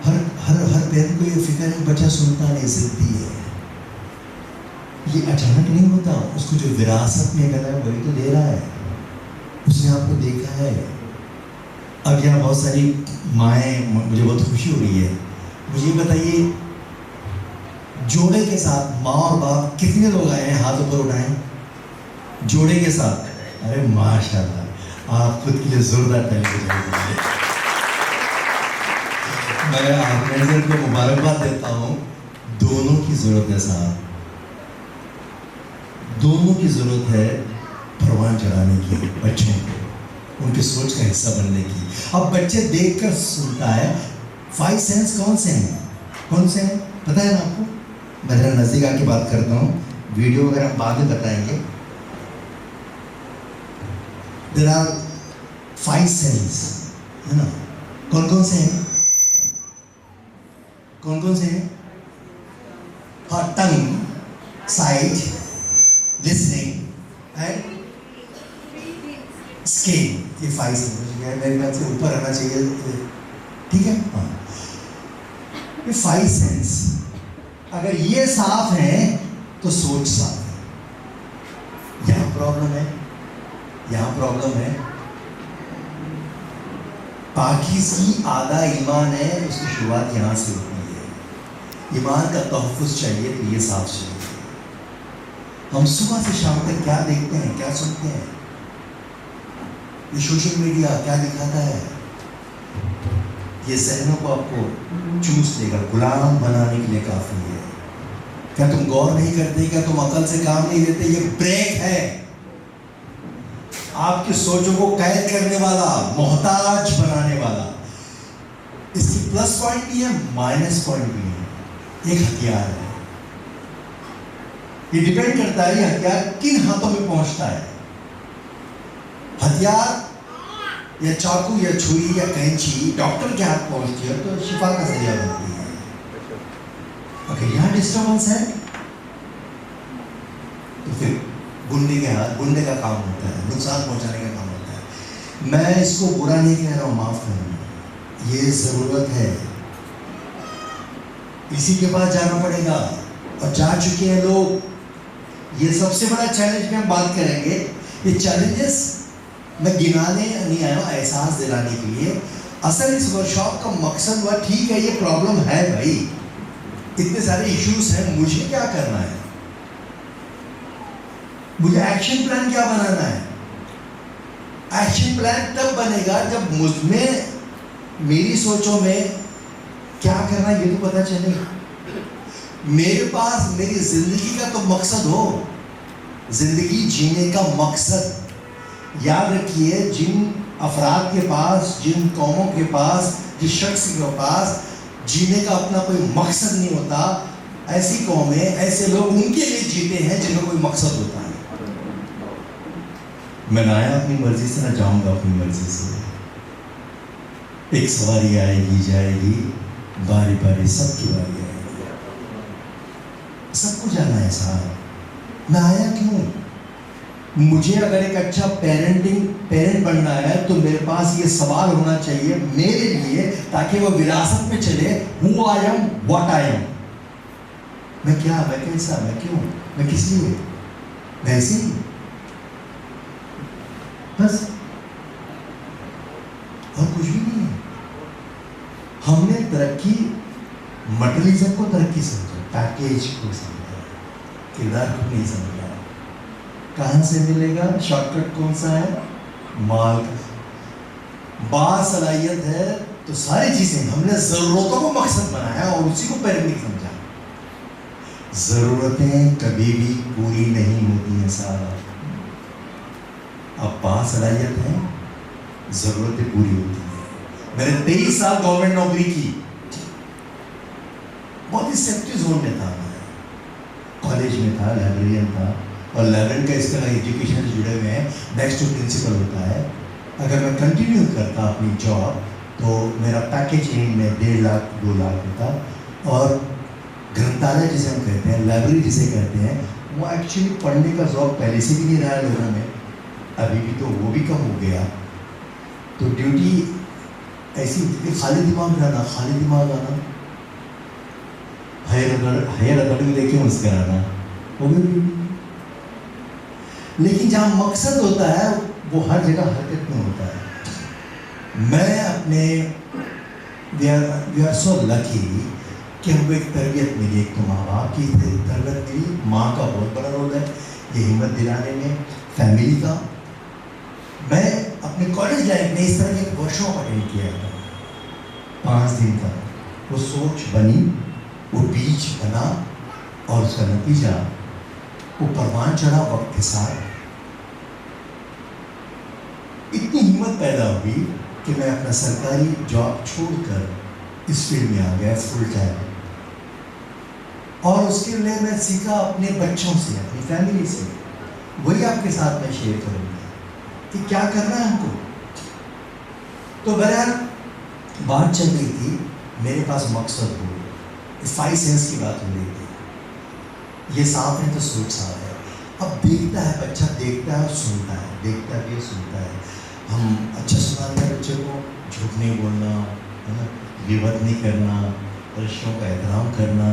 हर हर हर पेरेंट को ये फिक्र है, बच्चा सुनता नहीं, जिद्दी है। ये अचानक नहीं होता, उसको जो विरासत में मिला है वही तो दे रहा है, उसने आपको देखा है। अब यहाँ बहुत सारी माएँ, मुझे बहुत खुशी हो रही है। मुझे ये बताइए, जोड़े के साथ माँ और बाप कितने लोग आए हैं, हाथ ऊपर उठाएं। जोड़े के साथ, अरे माशाल्लाह, आप खुद के लिए जोरदार ताली बजाइए। मैं ऑर्गेनाइजर को मुबारकबाद देता हूँ। दोनों की जरूरत है साहब, दोनों की जरूरत है परवान चढ़ाने की, बच्चों को उनकी सोच का हिस्सा बनने की। अब बच्चे देखकर सुनता है। 5 सेंस कौन से हैं, कौन से हैं पता है ना आपको? मैं जरा नजदीक आके बात करता हूँ, वीडियो वगैरह हम बाद में बताएंगे। देयर आर 5 सेंस, है ना? कौन कौन से हैं, कौन कौन से हैं? हाँ, टंग, साइट, लिसनिंग एंड स्किन। ये 5 सेंस मेरे ख्याल से ऊपर आना चाहिए, ठीक है? हाँ, ये 5 सेंस अगर ये साफ है तो सोच साफ है। यहाँ प्रॉब्लम है, यहाँ प्रॉब्लम है। पाकीज़गी आधा ईमान है, उसकी शुरुआत यहाँ से होती है। ईमान का तहफ़्फ़ुज़ चाहिए तो ये साफ चाहिए। हम सुबह से शाम तक क्या देखते हैं, क्या सुनते हैं, ये सोशल मीडिया क्या दिखाता है, ये ज़हनों को आपको चूस लेगा, गुलाम बनाने के लिए काफ़ी है। क्या तुम गौर नहीं करते, क्या तुम अकल से काम नहीं लेते? ये ब्रेक है, आपकी सोचों को कैद करने वाला, मोहताज बनाने वाला। इसकी प्लस पॉइंट भी है, माइनस पॉइंट भी है। एक हथियार है, ये डिपेंड करता है ये हथियार किन हाथों में पहुंचता है। हथियार या चाकू या छुरी या कैंची डॉक्टर के हाथ पहुंचती है तो शिफा का जरिया बनती है। अगर यहाँ डिस्टर्बेंस है तो फिर गुंडे के हाथ, गुंडे का काम होता है, नुकसान पहुंचाने का काम होता है। मैं इसको बुरा नहीं कह रहा हूँ, माफ करना, ये जरूरत है, इसी के पास जाना पड़ेगा और जा चुके हैं लोग। ये सबसे बड़ा चैलेंज में हम बात करेंगे। ये चैलेंजेस मैं गिनाने नहीं आया, एहसास दिलाने के लिए। असल इस वर्कशॉप का मकसद हुआ, ठीक है ये प्रॉब्लम है भाई, इतने सारे इश्यूज हैं, मुझे क्या करना है, मुझे एक्शन प्लान क्या बनाना है। एक्शन प्लान तब बनेगा जब मुझमें, मेरी सोचों में क्या करना है ये तो पता चले, मेरे पास मेरी जिंदगी का तो मकसद हो, जिंदगी जीने का मकसद। याद रखिए, जिन अफराद के पास, जिन कौमों के पास, जिस शख्स के पास जीने का अपना कोई मकसद नहीं होता। ऐसी कौमें, ऐसे लोग उनके लिए जीते हैं जिनका कोई मकसद होता है। मैं ना आया अपनी मर्जी से, ना जाऊंगा अपनी मर्जी से। एक सवारी आएगी जाएगी, बारी बारी सबकी बारी आएगी। सबको जाना है साहब। मैं आया क्यों? मुझे अगर एक अच्छा पेरेंट बनना है तो मेरे पास ये सवाल होना चाहिए मेरे लिए, ताकि वो विरासत में चले। Who I am, what I am. मैं क्या, मैं कैसा, मैं क्यों, मैं किस लिए, मैं ऐसे ही, बस, और कुछ भी नहीं है। हमने तरक्की, मटेरियलिज्म को तरक्की समझा, पैकेज को समझा, किरदार को नहीं समझा। कहाँ से मिलेगा? शॉर्टकट कौन सा है? माल का। बासलाहियत है तो सारी चीजें, हमने जरूरतों को मकसद बनाया और उसी को पैरेंटिंग समझा। जरूरतें कभी भी पूरी नहीं होती हैं साहब। अब बासलाहियत है, जरूरतें पूरी होती हैं। मैंने 23 साल गवर्नमेंट नौकरी की, बहुत ही सेफ्टी जोन में था मैं। कॉलेज में था, लाइब्रेरियन था, और लाइब्रेरियन का इस तरह एजुकेशन से जुड़े हुए हैं, नेक्स्ट टू प्रिंसिपल होता है। अगर मैं कंटिन्यू करता अपनी जॉब तो मेरा पैकेज एंड में 1.5 लाख 2 लाख होता। और ग्रंथालय जिसे हम कहते हैं, लाइब्रेरी जिसे कहते हैं, वो एक्चुअली पढ़ने का जौक पहले से भी नहीं रहा है लोगों में, अभी भी तो वो भी कम हो गया। तो ड्यूटी ऐसी होती थी, खाली दिमाग रहना, खाली दिमाग आना, हायर अकैडमी देखे मुस्कराना, वो भी। लेकिन जहाँ मकसद होता है वो हर जगह हरकत में होता है। मैं अपने वी आर सो लकी कि हमको एक तरबियत मिली, एक तो माँ बाप की तरबियत मिली, माँ का बहुत बड़ा रोल है ये हिम्मत दिलाने में, फैमिली का। मैं अपने कॉलेज लाइफ में इस तरह के वर्कशॉप अटेंड किया था 5 दिन का। वो सोच बनी, वो बीज बना, और उसका नतीजा वो परवान चढ़ा वक्त के साथ। इतनी हिम्मत पैदा हुई कि मैं अपना सरकारी जॉब छोड़कर इस फील्ड में आ गया फुल टाइम। और उसके लिए मैं सीखा अपने बच्चों से, अपनी फैमिली से। वही आपके साथ मैं शेयर करूँगा कि क्या करना है हमको। तो बहरहाल बात चल रही थी, मेरे पास मकसद हो, 5 सेंस की बात हो रही थी। ये साफ है तो सोच साफ है। अब देखता है बच्चा, देखता है और सुनता है, देखता भी सुनता है। हम अच्छा सुनाते हैं बच्चे को, झूठ नहीं बोलना, है ना, गिबत नहीं करना, रिश्तों का एहतराम करना।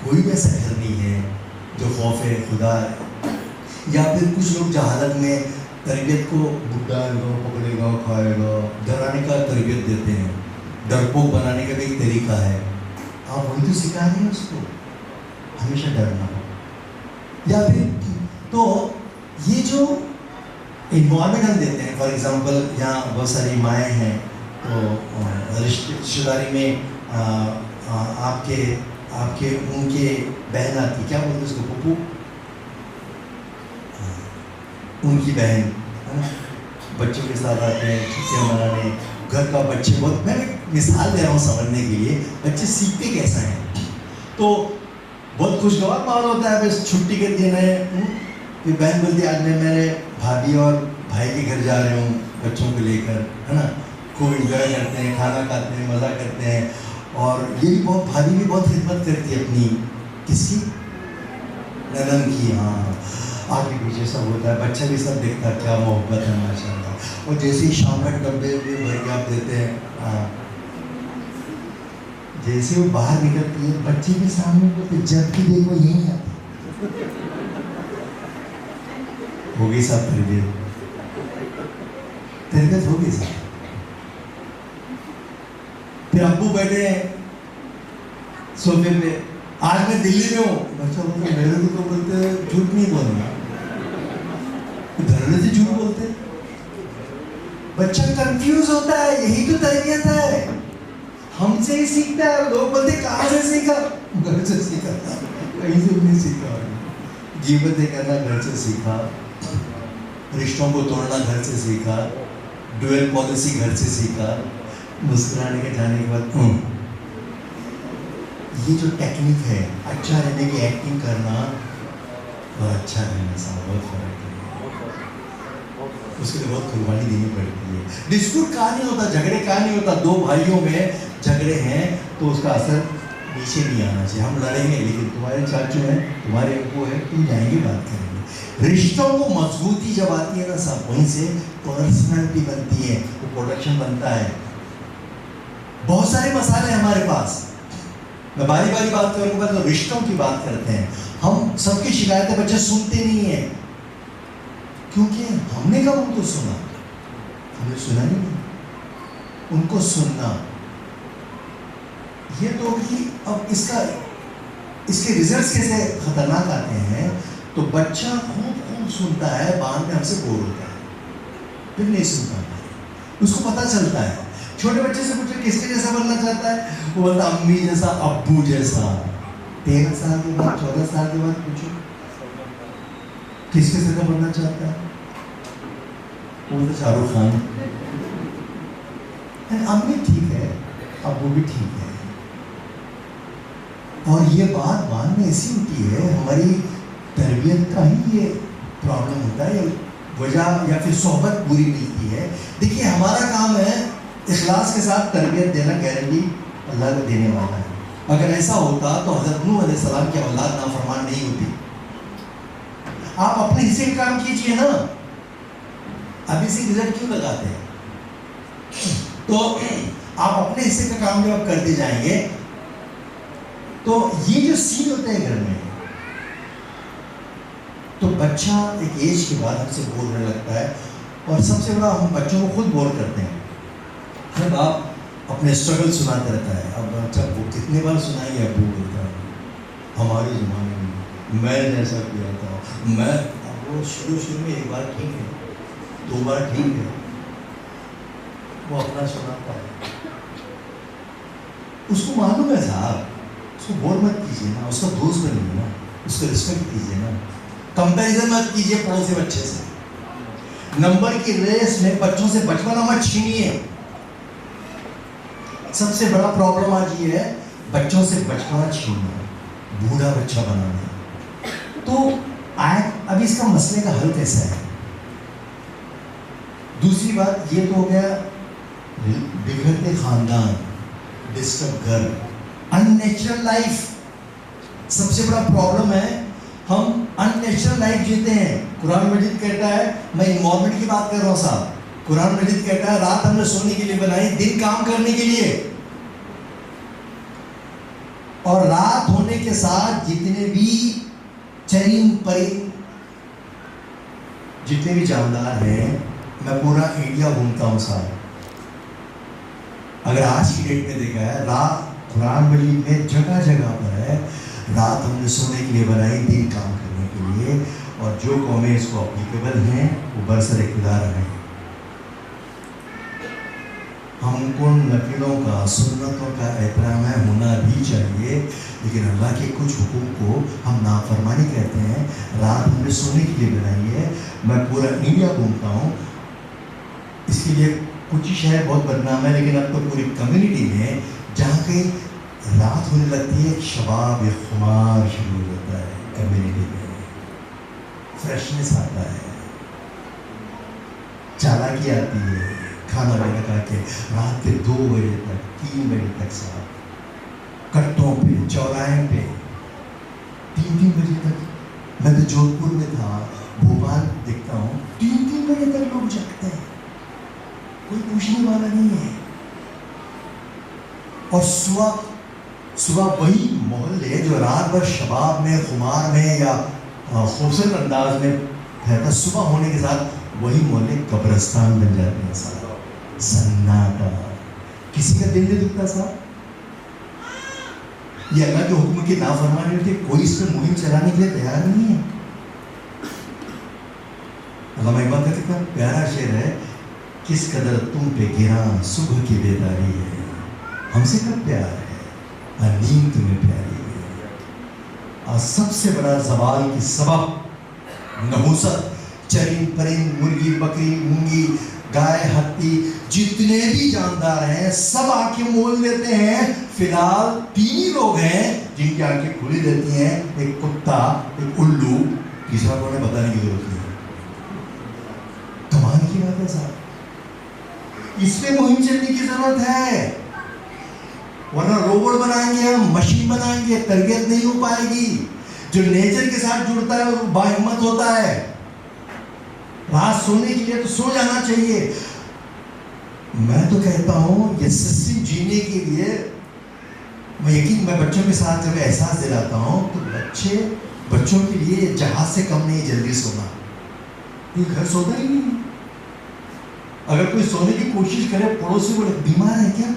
कोई भी ऐसा घर नहीं है जो खौफ खुदा, या फिर कुछ लोग जहालत में तरबियत को बुड्ढाएगा, पकड़ेगा, खाएगा, डराने का तरबियत देते हैं। डरपोक बनाने का भी एक तरीका है। आप वही तो सिखा रहे हैं उसको, हमेशा डरना हो। या फिर तो ये जो इन्वायरमेंट हम देते हैं, फॉर एग्जांपल यहाँ बहुत सारी माएँ हैं, तो रिश्तेदारी में आपके उनके बहन आती, क्या बोलते हैं उसको, पप्पू, उनकी बहन, बच्चों के साथ आते हैं छुट्टियाँ मनाने। घर का बच्चे बहुत, मैं मिसाल दे रहा हूँ समझने के लिए, बच्चे सीखते कैसा हैं। तो बहुत खुशगवार माहौल होता है, बस छुट्टी के दिन है, फिर बहन बोलती है आज मैं मेरे भाभी और भाई के घर जा रहे हूँ बच्चों को लेकर, है ना। खूब इंजॉय करते हैं, खाना खाते हैं, मज़ा करते हैं। और ये भी बहुत, भाभी भी बहुत खिदमत करती है अपनी, किसकी, ननन की। हाँ, आगे पीछे सब होता है, बच्चा भी सब देखता है, क्या मोहब्बत है माशाल्लाह। और जैसे ही शाम में डब्बे भर के आप देते हैं, हाँ, जैसे वो बाहर निकलती है बच्चे के सामने बोलते, जब भी देखो यही आती। होगी साहब तरबियत, तरबियत होगी साहब। फिर अब्बू बैठे हैं सोफे पे, आज मैं दिल्ली में हूँ, बच्चा बोलता मेरे को तो बोलते झूठ नहीं बोलना, धरने से झूठ बोलते। बच्चा कंफ्यूज होता है, यही तो तरबियत है। हमसे ही सीखता है, लोग बोलते कहाँ से सीखा, घर से सीखा, कहीं से नहीं सीखा। गिबतें करना घर से सीखा, रिश्तों को तोड़ना घर से सीखा, डुअल पॉलिसी घर से सीखा, मुस्कुराने के जाने के बाद ये जो टेक्निक है, अच्छा रहने की एक्टिंग करना और अच्छा रहने से बहुत फर्क है। उसके लिए बहुत कुर्बानी देनी पड़ती है। डिस्प्यूट कहाँ नहीं होता, झगड़े कहाँ नहीं होता, दो भाइयों में झगड़े हैं तो उसका असर नीचे नहीं आना चाहिए। हम लड़ेंगे लेकिन तुम्हारे चाचू हैं, तुम्हारे अब्बू है, तुम जाएंगे बात करेंगे। रिश्तों को मजबूती जब आती है ना सब, वहीं से पर्सनैलिटी बनती है, वो प्रोडक्शन बनता है। बहुत सारे मसाले हमारे पास, मैं बारी बारी बात करूंगा तो रिश्तों की बात करते हैं। हम सबकी शिकायतें बच्चे सुनते नहीं है, क्योंकि हमने कब उनको सुना, हमने सुना नहीं। उनको सुनना ये तो कि अब इसके रिजल्ट्स कैसे खतरनाक आते हैं। तो बच्चा खूब सुनता है, बाद में हमसे बोर होता है, फिर नहीं सुनता है, उसको पता चलता है। छोटे बच्चे से पूछो किसके जैसा बनना चाहता है, वो बोलता अम्मी जैसा, अब्बू जैसा। 13 साल के बाद, 14 साल के बाद पूछो किसके जैसा बनना चाहता है, वो तो शाहरुख खान। अम्मी ठीक है, अब्बू भी ठीक है। और ये बात बाद में ऐसी होती है, हमारी तरबियत का ही ये प्रॉब्लम होता है, वजह या फिर सोहबत बुरी मिलती है। देखिए हमारा काम है इखलास के साथ तरबियत देना, गारंटी अल्लाह को देने वाला है। अगर ऐसा होता तो हज़रत नूह अलैहिस्सलाम की औलाद नाफरमान नहीं होती। आप अपने हिस्से का काम कीजिए ना, अभी से रिजल्ट क्यों लगाते हैं? तो आप अपने हिस्से का काम जब आप करते जाएंगे तो ये जो सीन होते हैं घर में, तो बच्चा एक एज के बाद हमसे बोर होने लगता है। और सबसे बड़ा हम बच्चों को खुद बोर करते हैं। हर बाप अपने स्ट्रगल सुनाते रहता है। अब बच्चा वो कितने बार सुनाएंगे, अबू बोलता है हमारे ज़माने में मैं जैसा किया था, मैं। अब वो शुरू में एक बार ठीक है, 2 बार ठीक है, वो अपना सुनाता है। उसको मालूम है साहब, उसको बोर मत कीजिए ना, उसका दोस्त बनिए ना, उसको रिस्पेक्ट कीजिए ना, कंपैरिजन मत कीजिए पड़ोसी बच्चे से। नंबर की रेस में बच्चों से बचपना मत छीनिए। सबसे बड़ा प्रॉब्लम आज ये है, बच्चों से बचपना छीनना, बूढ़ा बच्चा बनाना। तो अब इसका मसले का हल कैसा है? दूसरी बात ये तो हो गया बिगड़ते खानदान, डिस्टर्ब घर, अननेचुरल लाइफ। सबसे बड़ा प्रॉब्लम है हम अननेचुरल लाइफ जीते हैं। कुरान मजीद कहता है, मैं इन्वायरमेंट की बात कर रहा हूँ साहब, कुरान मजीद कहता है रात हमने सोने के लिए बनाई, दिन काम करने के लिए। और रात होने के साथ जितने भी चरिंद परिंद, जितने भी जानदार हैं, मैं पूरा इंडिया घूमता हूँ साहब। अगर आज की डेट में देखा है, रात कुरान मजीद में जगह जगह पर है, रात हमने सोने के लिए बनाई, दिन काम करने के लिए। और जो कौमें इसको अप्लीकेबल हैं वो बरसर इक़्तिदार हैं। हमको नफिलों का, सुन्नतों का एहतराम है, होना भी चाहिए, लेकिन अल्लाह के कुछ हुक्म को हम नाफरमानी कहते हैं। रात हमने सोने के लिए बनाई है। मैं पूरा इंडिया घूमता हूँ, इसके लिए कुछ ही शहर बहुत बदनाम है, लेकिन अब तो पूरी कम्युनिटी में जहाँ कहीं रात होने लगती है, शबाब खुमार शुरू होता है कम्युनिटी में, फ्रेशनेस आता है, चालाकी आती है। खाना वाना खा के रात के 2 बजे तक, 3 बजे तक साहब कट्टों पे, चौराहे पे 3-3 बजे तक। मैं तो जोधपुर में था, भोपाल देखता हूँ 3-3 बजे तक लोग जगते हैं, कोई पूछने वाला नहीं है। और सुबह वही मोहल्ले जो रात भर शबाब में, खुमार में या खूबसूरत अंदाज में रहता, सुबह होने के साथ वही मोहल्ले कब्रिस्तान बन जाते हैं साहब। सन्नाटा, किसी का दिल नहीं दुखता साहब। ये अल्लाह के हुक्म की नाफरमानी होती है, कोई इस पर मुहिम चलाने के लिए तैयार नहीं है। अल्लाह इकबाल का कितना प्यारा शेर है, किस कदर तुम पे गिरा सुबह की बेदारी है, हमसे कब प्यार है, नींद तुम्हें प्यारी है। और सबसे बड़ा ज़वाल की सबब नहुसत, चरिंद परिंद, मुर्गी बकरी मूंगी गाय हत्ती जितने भी जानदार हैं सब आंखें मोल लेते हैं। फिलहाल 3 ही लोग हैं जिनकी आंखें खुली रहती हैं, एक कुत्ता, एक उल्लू, तीसरा कौन है बताने की जरूरत नहीं। कमाल की बात है साहब, इसमें मुहिम चलने की जरूरत है, वरना रोबोट बनाएंगे हम, मशीन बनाएंगे, तरबियत नहीं हो पाएगी। जो नेचर के साथ जुड़ता है वो बाहिम्मत होता है। रात सोने के लिए तो सो जाना चाहिए। मैं तो कहता हूं ये सिस्टम जीने के लिए मैं बच्चों के साथ जब एहसास दिलाता हूं तो बच्चों के लिए जहाज से कम नहीं जल्दी सोना। ये घर सोता ही नहीं। अगर कोई सोने की कोशिश करे, पड़ोसी बोले बीमार है क्या,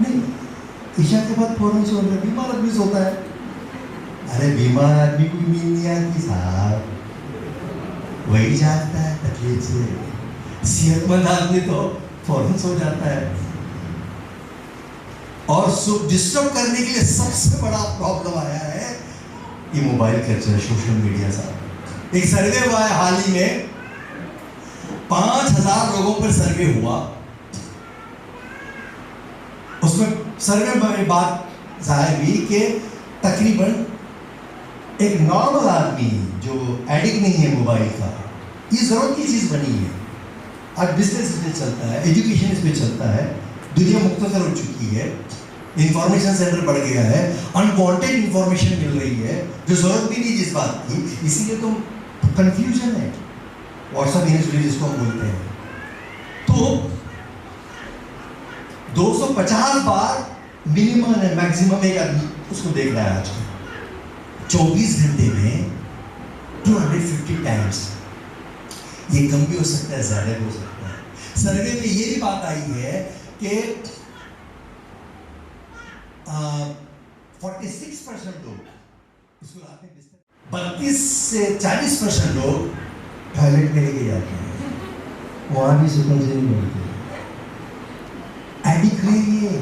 नहीं, ईशा के बाद फौरन सो रहे, बीमार आदमी सोता है। अरे बीमार आदमी को नींद नहीं आती साहब, वही जागता है तकलीफ से। सेहतमंद आदमी तो फौरन सो जाता है। और डिस्टर्ब करने के लिए सबसे बड़ा प्रॉब्लम आया है ये मोबाइल कल्चर, सोशल मीडिया साहब। एक सर्वे हुआ है हाल ही में, 5000 लोगों पर सर्वे हुआ। उसमें सर्वे में बात जाहिर हुई कि तकरीबन एक नॉर्मल आदमी जो एडिक्ट नहीं है मोबाइल का, ये जरूरत की चीज बनी है। आज बिजनेस इसमें चलता है, एजुकेशन इसमें चलता है, दुनिया मुख्तसर हो चुकी है, इंफॉर्मेशन सेंटर बढ़ गया है, अनवांटेड इंफॉर्मेशन मिल रही है जो जरूरत भी नहीं जिस बात की, इसीलिए तो कंफ्यूजन है, व्हाट्सएप यूनिवर्सिटी जिसको हम बोलते हैं। तो 250 बार मिनिमम है, मैक्सिमम एक आदमी उसको देख रहा है। आज 24 घंटे में 250 टाइम्स, ये कम भी हो सकता है, ज्यादा भी हो सकता है। सर्वे में ये भी बात आई है कि 46% लोग इसको रात में 32 से 40% लोग टॉयलेट में लेके जाते हैं, वहां भी सुकून से नहीं मिलते। एडिक्ट है ये,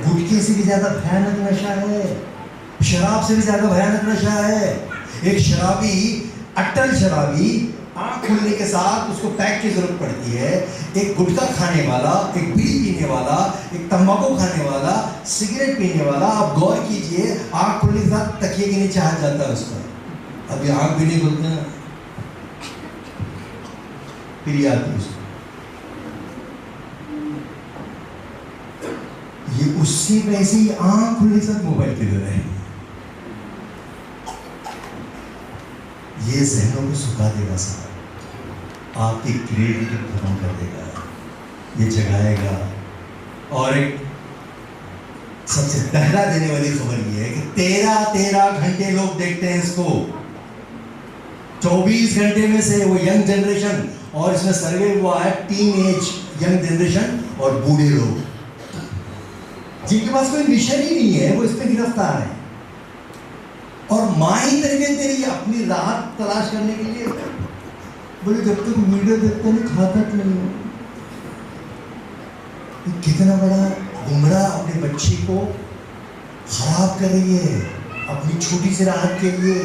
गुटखे से भी ज्यादा भयानक नशा है, शराब से भी ज्यादा भयानक नशा है। एक शराबी, अट्टल शराबी, आँख खुलने के साथ उसको पैक की जरूरत पड़ती है। एक गुटखा खाने वाला, एक बीड़ी पीने वाला, एक तंबाकू खाने वाला, सिगरेट पीने वाला, आप गौर कीजिए, आँख खुलने के साथ तकिए के नीचे हाथ जाता है उसका। अभी आँख भी नहीं खुलती ना, फिर आती उसको। ये उससे वैसे ही आँख खुलने के साथ मोबाइल के दे रहे हैं। ये जहनों को सुखा देगा साहब, आपकी क्रिएटिविटी खत्म कर देगा, ये जगाएगा। और एक सबसे पहला देने वाली खबर ये है कि 13 घंटे लोग देखते हैं इसको, 24 घंटे में से वो यंग जनरेशन, और इसमें सर्वे हुआ है टीन एज यंग जनरेशन और बूढ़े लोग, जिनके पास कोई मिशन ही नहीं है, वो इस पे गिरफ्तार है। और माँ ही तरबियत दे रही है अपनी राहत तलाश करने के लिए। बोले जब तक वीडियो देखते नहीं खाता नहीं हो। कितना बड़ा गुमराह अपने बच्चे को खराब कर रही है अपनी छोटी सी राहत के लिए।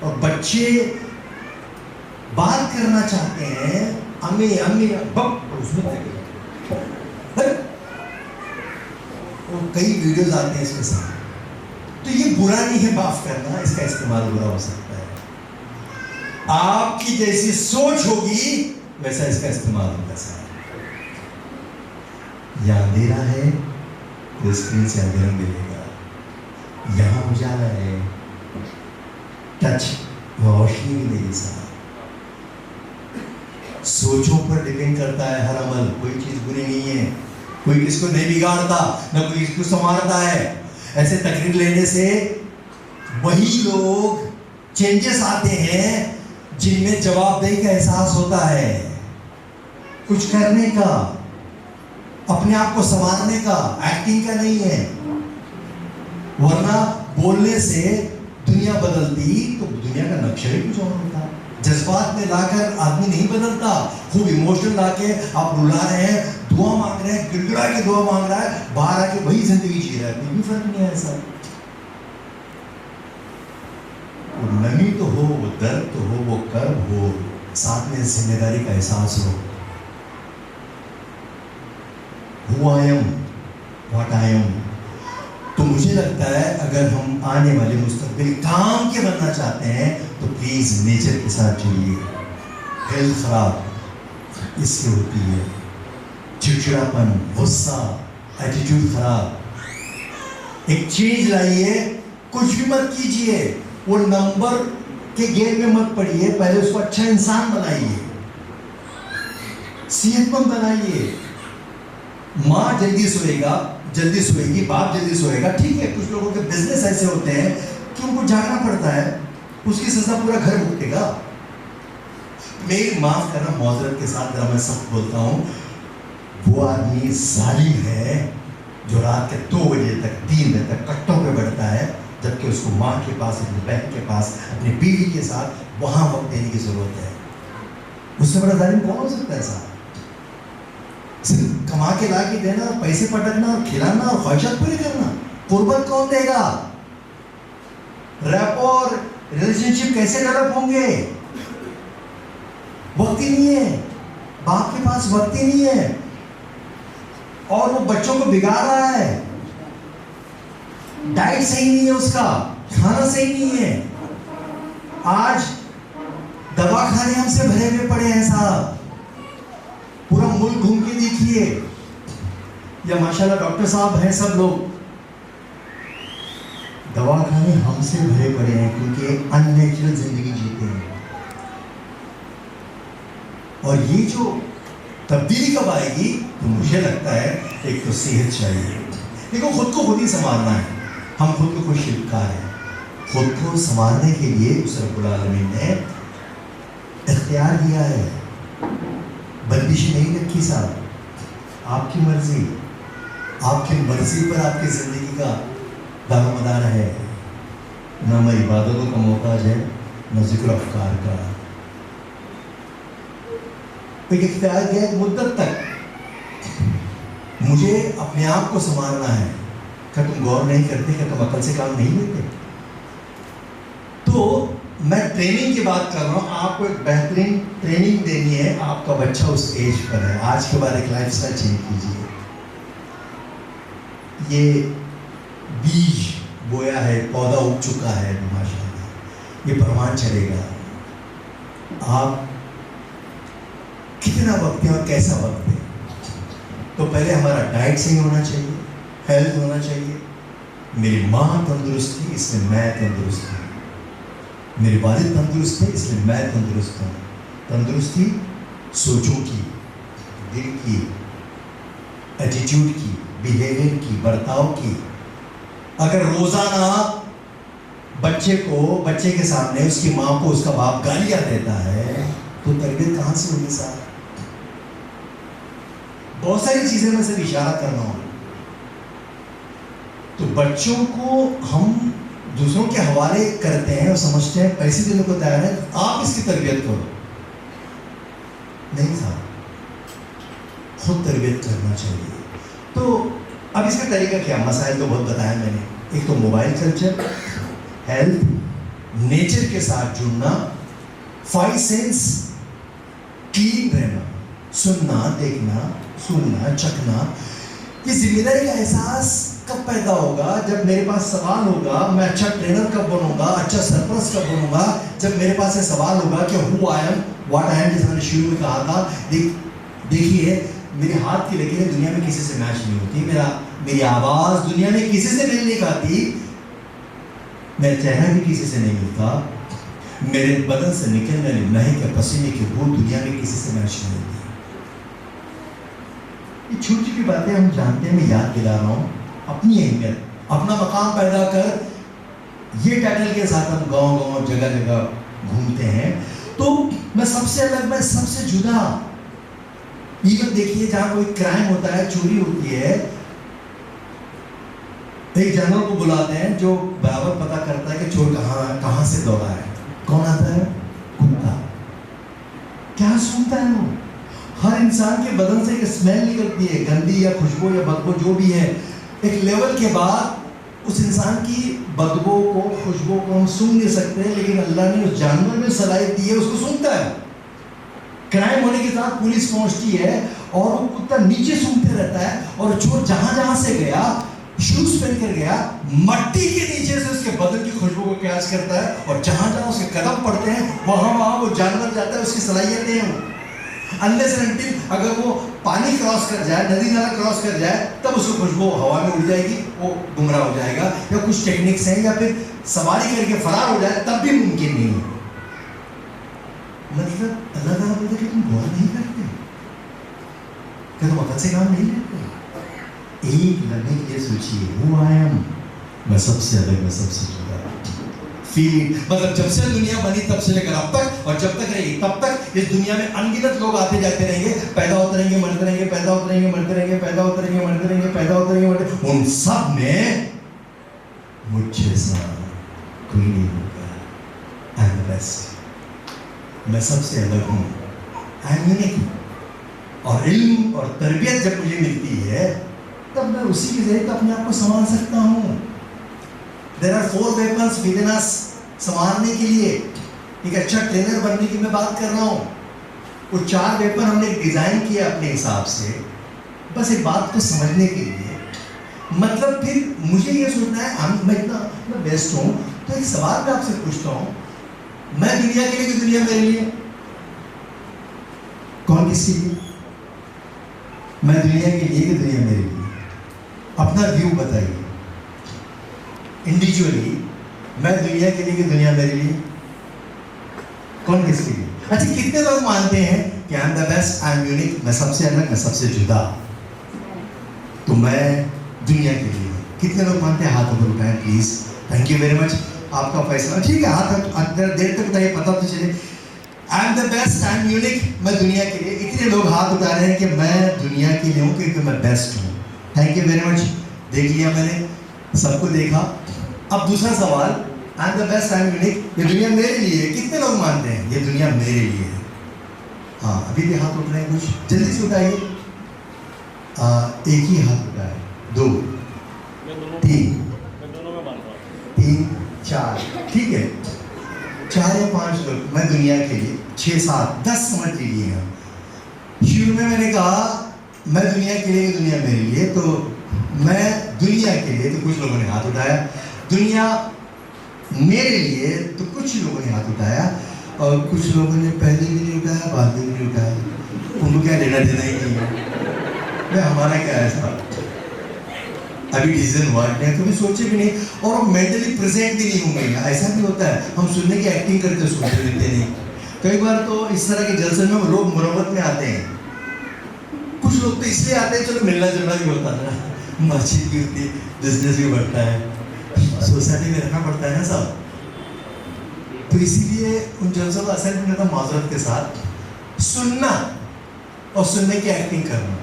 और बच्चे बात करना चाहते हैं, अम्मी अम्मी उसमें कई वीडियोस आते हैं इसके साथ। तो ये बुरा नहीं है माफ करना, इसका इस्तेमाल बुरा हो सकता है। आपकी जैसी सोच होगी वैसा इसका इस्तेमाल होगा साहब। यहाँ अंधेरा है तो स्क्रीन से अंधेरा मिलेगा, यहाँ उजाला है, टच रोशनी मिलेगी साहब। सोचों पर डिपेंड करता है हर अमल, कोई चीज बुरी नहीं है, कोई किसको नहीं बिगाड़ता, ना कोई किसको संवारता है। ऐसे तकरीर लेने से वही लोग चेंजेस आते हैं जिनमें जवाबदेही का एहसास होता है, कुछ करने का, अपने आप को संवारने का, एक्टिंग का नहीं है। वरना बोलने से दुनिया बदलती तो दुनिया का नक्शा ही कुछ और होता। जज्बात में लाकर आदमी नहीं बदलता, खूब इमोशनल लाके आप रुला रहे हैं, दुआ मांग रहे हैं, गिड़गिड़ा के दुआ मांग रहा है, बाहर आके वही जिंदगी जी रहा है, कोई भी फर्क नहीं है ऐसा। वो नमी तो हो, वो दर्द तो हो, वो कर्ब हो, साथ में जिम्मेदारी का एहसास हो। Who I am, what I am. तो मुझे लगता है अगर हम आने वाले मुस्तकबिल काम के बनना चाहते हैं तो प्लीज नेचर के साथ जुड़िए। हेल्थ खराब इससे होती है, चिड़चिड़ापन, गुस्सा, एटीट्यूड खराब। एक चेंज लाइए, कुछ भी मत कीजिए, वो नंबर के गेम में मत पड़िए, पहले उसको अच्छा इंसान बनाइए, सेहतमंद बनाइए। माँ जल्दी सोएगा, जल्दी सोएगी, बाप जल्दी सोएगा, ठीक है। कुछ लोगों के बिजनेस ऐसे होते हैं कि उनको जागना पड़ता है, उसकी सजा पूरा घर भुगतेगा। मेरी माफ करना मौजरत के साथ, मैं सख्त बोलता हूँ, वो आदमी जालिम है जो रात के 2 बजे तक 3 बजे तक कट्टों पे बैठता है, जबकि उसको माँ के पास, अपनी बहन के पास, अपनी बीवी के साथ वहां वक्त देने की जरूरत है। उससे बड़ा जालिम कौन हो सकता है साहब? सिर्फ कमा के ला के देना, पैसे पटकना और खिलाना और ख्वाहिशात पूरी करना, कुर्बत कौन देगा? रैपो और रिलेशनशिप कैसे डेवलप होंगे? वक्त ही नहीं है, बाप के पास वक्त ही नहीं है, और वो बच्चों को बिगाड़ रहा है। डाइट सही नहीं है, उसका खाना सही नहीं है। आज दवाखाने हमसे भरे हुए पड़े हैं साहब, पूरा मुल्क घूम के देखिए, या माशाल्लाह डॉक्टर साहब हैं सब लोग, दवाखाने हमसे भरे पड़े हैं क्योंकि अननेचुरल जिंदगी जीते हैं। और ये जो तब्दीली कब आएगी? तो मुझे लगता है एक तो सेहत चाहिए, देखो खुद को खुद ही संभालना है, हम खुद को खुद शिल्पकार हैं। खुद को संभालने के लिए उस रब्बुल आलमीन ने इख्तियार दिया है, बंदिश नहीं रखी साहब, आपकी मर्जी, आपकी मर्जी पर आपकी जिंदगी का दारोमदार है। न मैं इबादतों का मोहताज है, न जिक्र अफकार का। एक इख्तियार दिया एक मुद्दत तक, मुझे अपने आप को संभालना है। क्या तुम गौर नहीं करते? क्या तुम अकल से काम नहीं लेते? तो मैं ट्रेनिंग की बात कर रहा हूँ, आपको एक बेहतरीन ट्रेनिंग देनी है, आपका बच्चा उस एज पर है, आज के बाद एक लाइफस्टाइल चेंज कीजिए। ये बीज बोया है, पौधा उग चुका है माशाअल्लाह, ये परवान चलेगा। आप कितना वक्त है और कैसा वक्त है? तो पहले हमारा डाइट सही होना चाहिए, हेल्थ होना चाहिए। मेरी माँ तंदुरुस्त थी इसलिए मैं तंदुरुस्त हूँ, मेरे वालिद तंदुरुस्त थे इसलिए मैं तंदुरुस्त हूँ। तंदुरुस्ती सोचों की, दिल की, एटीट्यूड की, बिहेवियर की, बर्ताव की। अगर रोजाना बच्चे के सामने उसकी माँ को उसका बाप गालियाँ देता है तो तरबियत कहाँ से होगी साहब? बहुत सारी चीजें मैं सिर्फ इशारा कर रहा हूँ। तो बच्चों को हम दूसरों के हवाले करते हैं और समझते हैं पैसे देने को तैयार है, आप इसकी तरबियत करो। नहीं साहब, खुद तरबियत करना चाहिए। तो अब इसका तरीका क्या? मसाइल तो बहुत बताया मैंने। एक तो मोबाइल कल्चर, हेल्थ, नेचर के साथ जुड़ना, 5 सेंस क्लीन रहना, सुनना, देखना, सुनना, चखना। ये जिम्मेदारी का एहसास कब पैदा होगा? जब मेरे पास सवाल होगा, मैं अच्छा ट्रेनर कब बनूंगा, अच्छा सरपरस्त कब बनूंगा? जब मेरे पास ये सवाल होगा कि who I am, what I am, जैसे मैंने शुरू में कहा था। देखिए मेरे हाथ की लकीरें दुनिया में किसी से मैच नहीं होती, मेरी आवाज़ दुनिया में किसी से मिल नहीं खाती, मेरा चेहरा भी किसी से नहीं मिलता, मेरे बदन से निकलने वाली महक के पसीने की बू दुनिया में किसी से मैच नहीं होती। ये छोटी छोटी बातें हम जानते हैं, मैं याद दिला रहा हूँ। अपनी अहमियत, अपना मकाम पैदा कर, ये टाइटल के साथ हम गांव गांव जगह जगह घूमते हैं। तो मैं सबसे अलग, मैं सबसे जुदा। इवन देखिए जहाँ कोई क्राइम होता है, चोरी होती है, एक जानवर को बुलाते हैं जो बराबर पता करता है कि चोर कहाँ से दौड़ा है। कौन आता है? कुत्ता। क्या सूंघता है वो? हर इंसान के बदन से एक स्मेल निकलती है, गंदी या खुशबू या बदबू जो भी है। एक लेवल के बाद उस इंसान की बदबू को, खुशबू को हम सूंघ नहीं सकते, लेकिन अल्लाह ने उस जानवर में सलाहियत दी है, उसको सूंघता है। क्राइम होने के साथ पुलिस पहुंचती है और वो कुत्ता नीचे सूंघते रहता है, और चोर जहां जहां से गया, शूज पहन कर गया, मट्टी के नीचे से उसके बदन की खुशबू को कैच करता है, और जहां जहां उसके कदम पड़ते हैं वहां वहां वो जानवर जाता है। उसकी सलाहियतें हैं वो। अनलेस एंड अनटिल अगर वो पानी क्रॉस कर जाए, नदी नाला क्रॉस कर जाए, तब उसकी खुशबू हवा में उड़ जाएगी, वो गुमराह हो जाएगा। या कुछ टेक्निक्स हैं, या फिर सवारी करके फरार हो जाए तब भी मुमकिन नहीं है। मतलब अल्लाह ताला बोलते कि तुम गौर नहीं करते, क्या तुम अकल से काम नहीं लेते? एक लम्हे के लिए सोचिए, हु आई एम, मैं सबसे अलग, मैं सबसे जुदा। फील, मतलब जब से दुनिया बनी तब से लेकर अब तक, और जब तक रहेगी तब तक इस दुनिया में अनगिनत लोग आते जाते रहेंगे, पैदा होते रहेंगे, मरते रहेंगे, पैदा होते रहेंगे, मरते रहेंगे, पैदा होते रहेंगे, मरते रहेंगे, पैदा होते रहेंगे, मरते। उन सब में मुझ जैसा कोई नहीं होगा। आई एम द बेस्ट, मैं सबसे अलग हूँ, आई एम यूनिक। और इल्म और तरबियत जब मुझे मिलती है तब मैं उसी के जरिए अपने आप को संभाल सकता हूँ। There are 4 weapons within us, संभालने के लिए। एक अच्छा ट्रेनर बनने की मैं बात कर रहा हूँ। वो 4 वेपन हमने डिजाइन किए अपने हिसाब से, बस एक बात को समझने के लिए। मतलब फिर मुझे ये सोचना है मैं इतना बेस्ट हूँ, तो एक सवाल मैं आपसे पूछता हूँ, मैं दुनिया के लिए कि दुनिया मेरे लिए? कौन किसके लिए? मैं दुनिया के लिए कि दुनिया मेरे लिए? अपना व्यू बताइए इंडिविजुअली। मैं दुनिया के लिए कि दुनिया मेरे लिए? कौन किसके लिए? अच्छा, कितने लोग मानते हैं कि I am the best, I am unique, मैं सबसे अलग, मैं सबसे जुदा, तो मैं दुनिया के लिए? कितने लोग मानते हैं? हाथ ऊपर उठाएं please. Thank you very much, आपका फैसला। ठीक है, हाथ देर तक उठाइए, पता तो चले। I am the best, I am unique, मैं दुनिया के लिए। इतने लोग हाथ उठा रहे हैं कि मैं दुनिया के लिए हूँ क्योंकि मैं बेस्ट हूँ। थैंक यू वेरी मच, देख लिया मैंने, सबको देखा। अब दूसरा सवाल, I am the best, I am unique, ये दुनिया मेरे लिए है। कितने लोग मानते हैं ये दुनिया मेरे लिए है? हाँ, अभी भी हाथ उठ रहे हैं, कुछ जल्दी से उठाइए। एक ही हाथ उठा है, 2 3 3 4, ठीक है, 4 या 5 लोग। मैं दुनिया के लिए 6 7 10 समझ लीजिएगा। शुरू में मैंने कहा मैं दुनिया के लिए, दुनिया मेरे लिए, तो मैं दुनिया के लिए, तो कुछ लोगों ने हाथ उठाया। दुनिया मेरे लिए, तो कुछ लोगों ने हाथ उठाया। और कुछ लोगों ने पहले भी नहीं उठाया, बाद में भी नहीं उठाया। उनको क्या लेना देना ही नहीं है, मैं हमारा क्या है साहब, अभी डिसीजन हुआ नहीं, कभी सोचे भी नहीं, और मेंटली प्रेजेंट भी नहीं होंगे। ऐसा भी होता है, हम सुनने की एक्टिंग करते, सोच लेते नहीं। कई बार तो इस तरह के जलसे में लोग मुरब्बत में आते हैं। कुछ लोग तो इसलिए आते हैं, चलो मिलना जुलना भी होता है ना, मस्जिद भी होती है, बिजनेस भी बढ़ता है, सोसाइटी में रहना पड़ता है ना सब, तो इसीलिए उन जलसों का असर भी होता, माजरत के साथ सुनना और सुनने की एक्टिंग करना।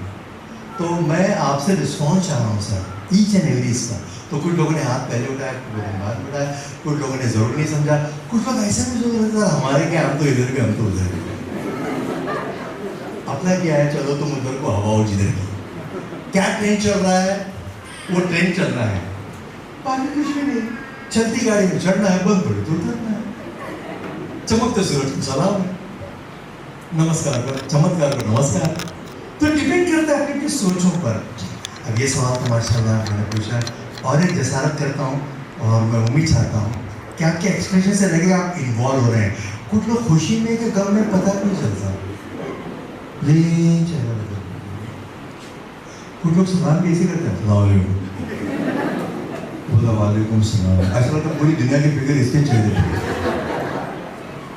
तो मैं आपसे रिस्पॉन्स चाह रहा हूँ सर, ईच एंड एवरी इसका। तो कुछ लोगों ने हाथ पहले उठाया, कुछ लोगों ने बाद में उठाया, कुछ लोगों ने जरूर नहीं समझा, कुछ लोग ऐसे भी जो रहता है हमारे क्या, हम तो इधर भी, हम तो उधर भी, अपना क्या है, चलो तुम उधर को हवाओ जिधर की, क्या ट्रेन चल रहा है वो ट्रेन चल रहा है, बाकी कुछ भी नहीं। चलती गाड़ी में चढ़ना है, बंद पड़े तो उतरना है, चमकते सूरज को सलाम, नमस्कार करो, चमत्कार करो, नमस्कार। तो डिपेंड करता है अपनी सोचों पर। अब ये सवाल तो माशाल्लाह मैंने पूछा, और एक जसारत करता हूँ और मैं उम्मीद चाहता हूँ कि आपके एक्सप्रेशन से लगे आप इन्वॉल्व हो रहे हैं। कुछ लोग खुशी में कि गम में पता नहीं चलता, लेकिन चेहरा बदल, कुछ लोग सलाम भी ऐसे करते हैं, वालेकुम सलाम, ऐसा लगता है पूरी दुनिया की फिक्र इसके चेहरे पे,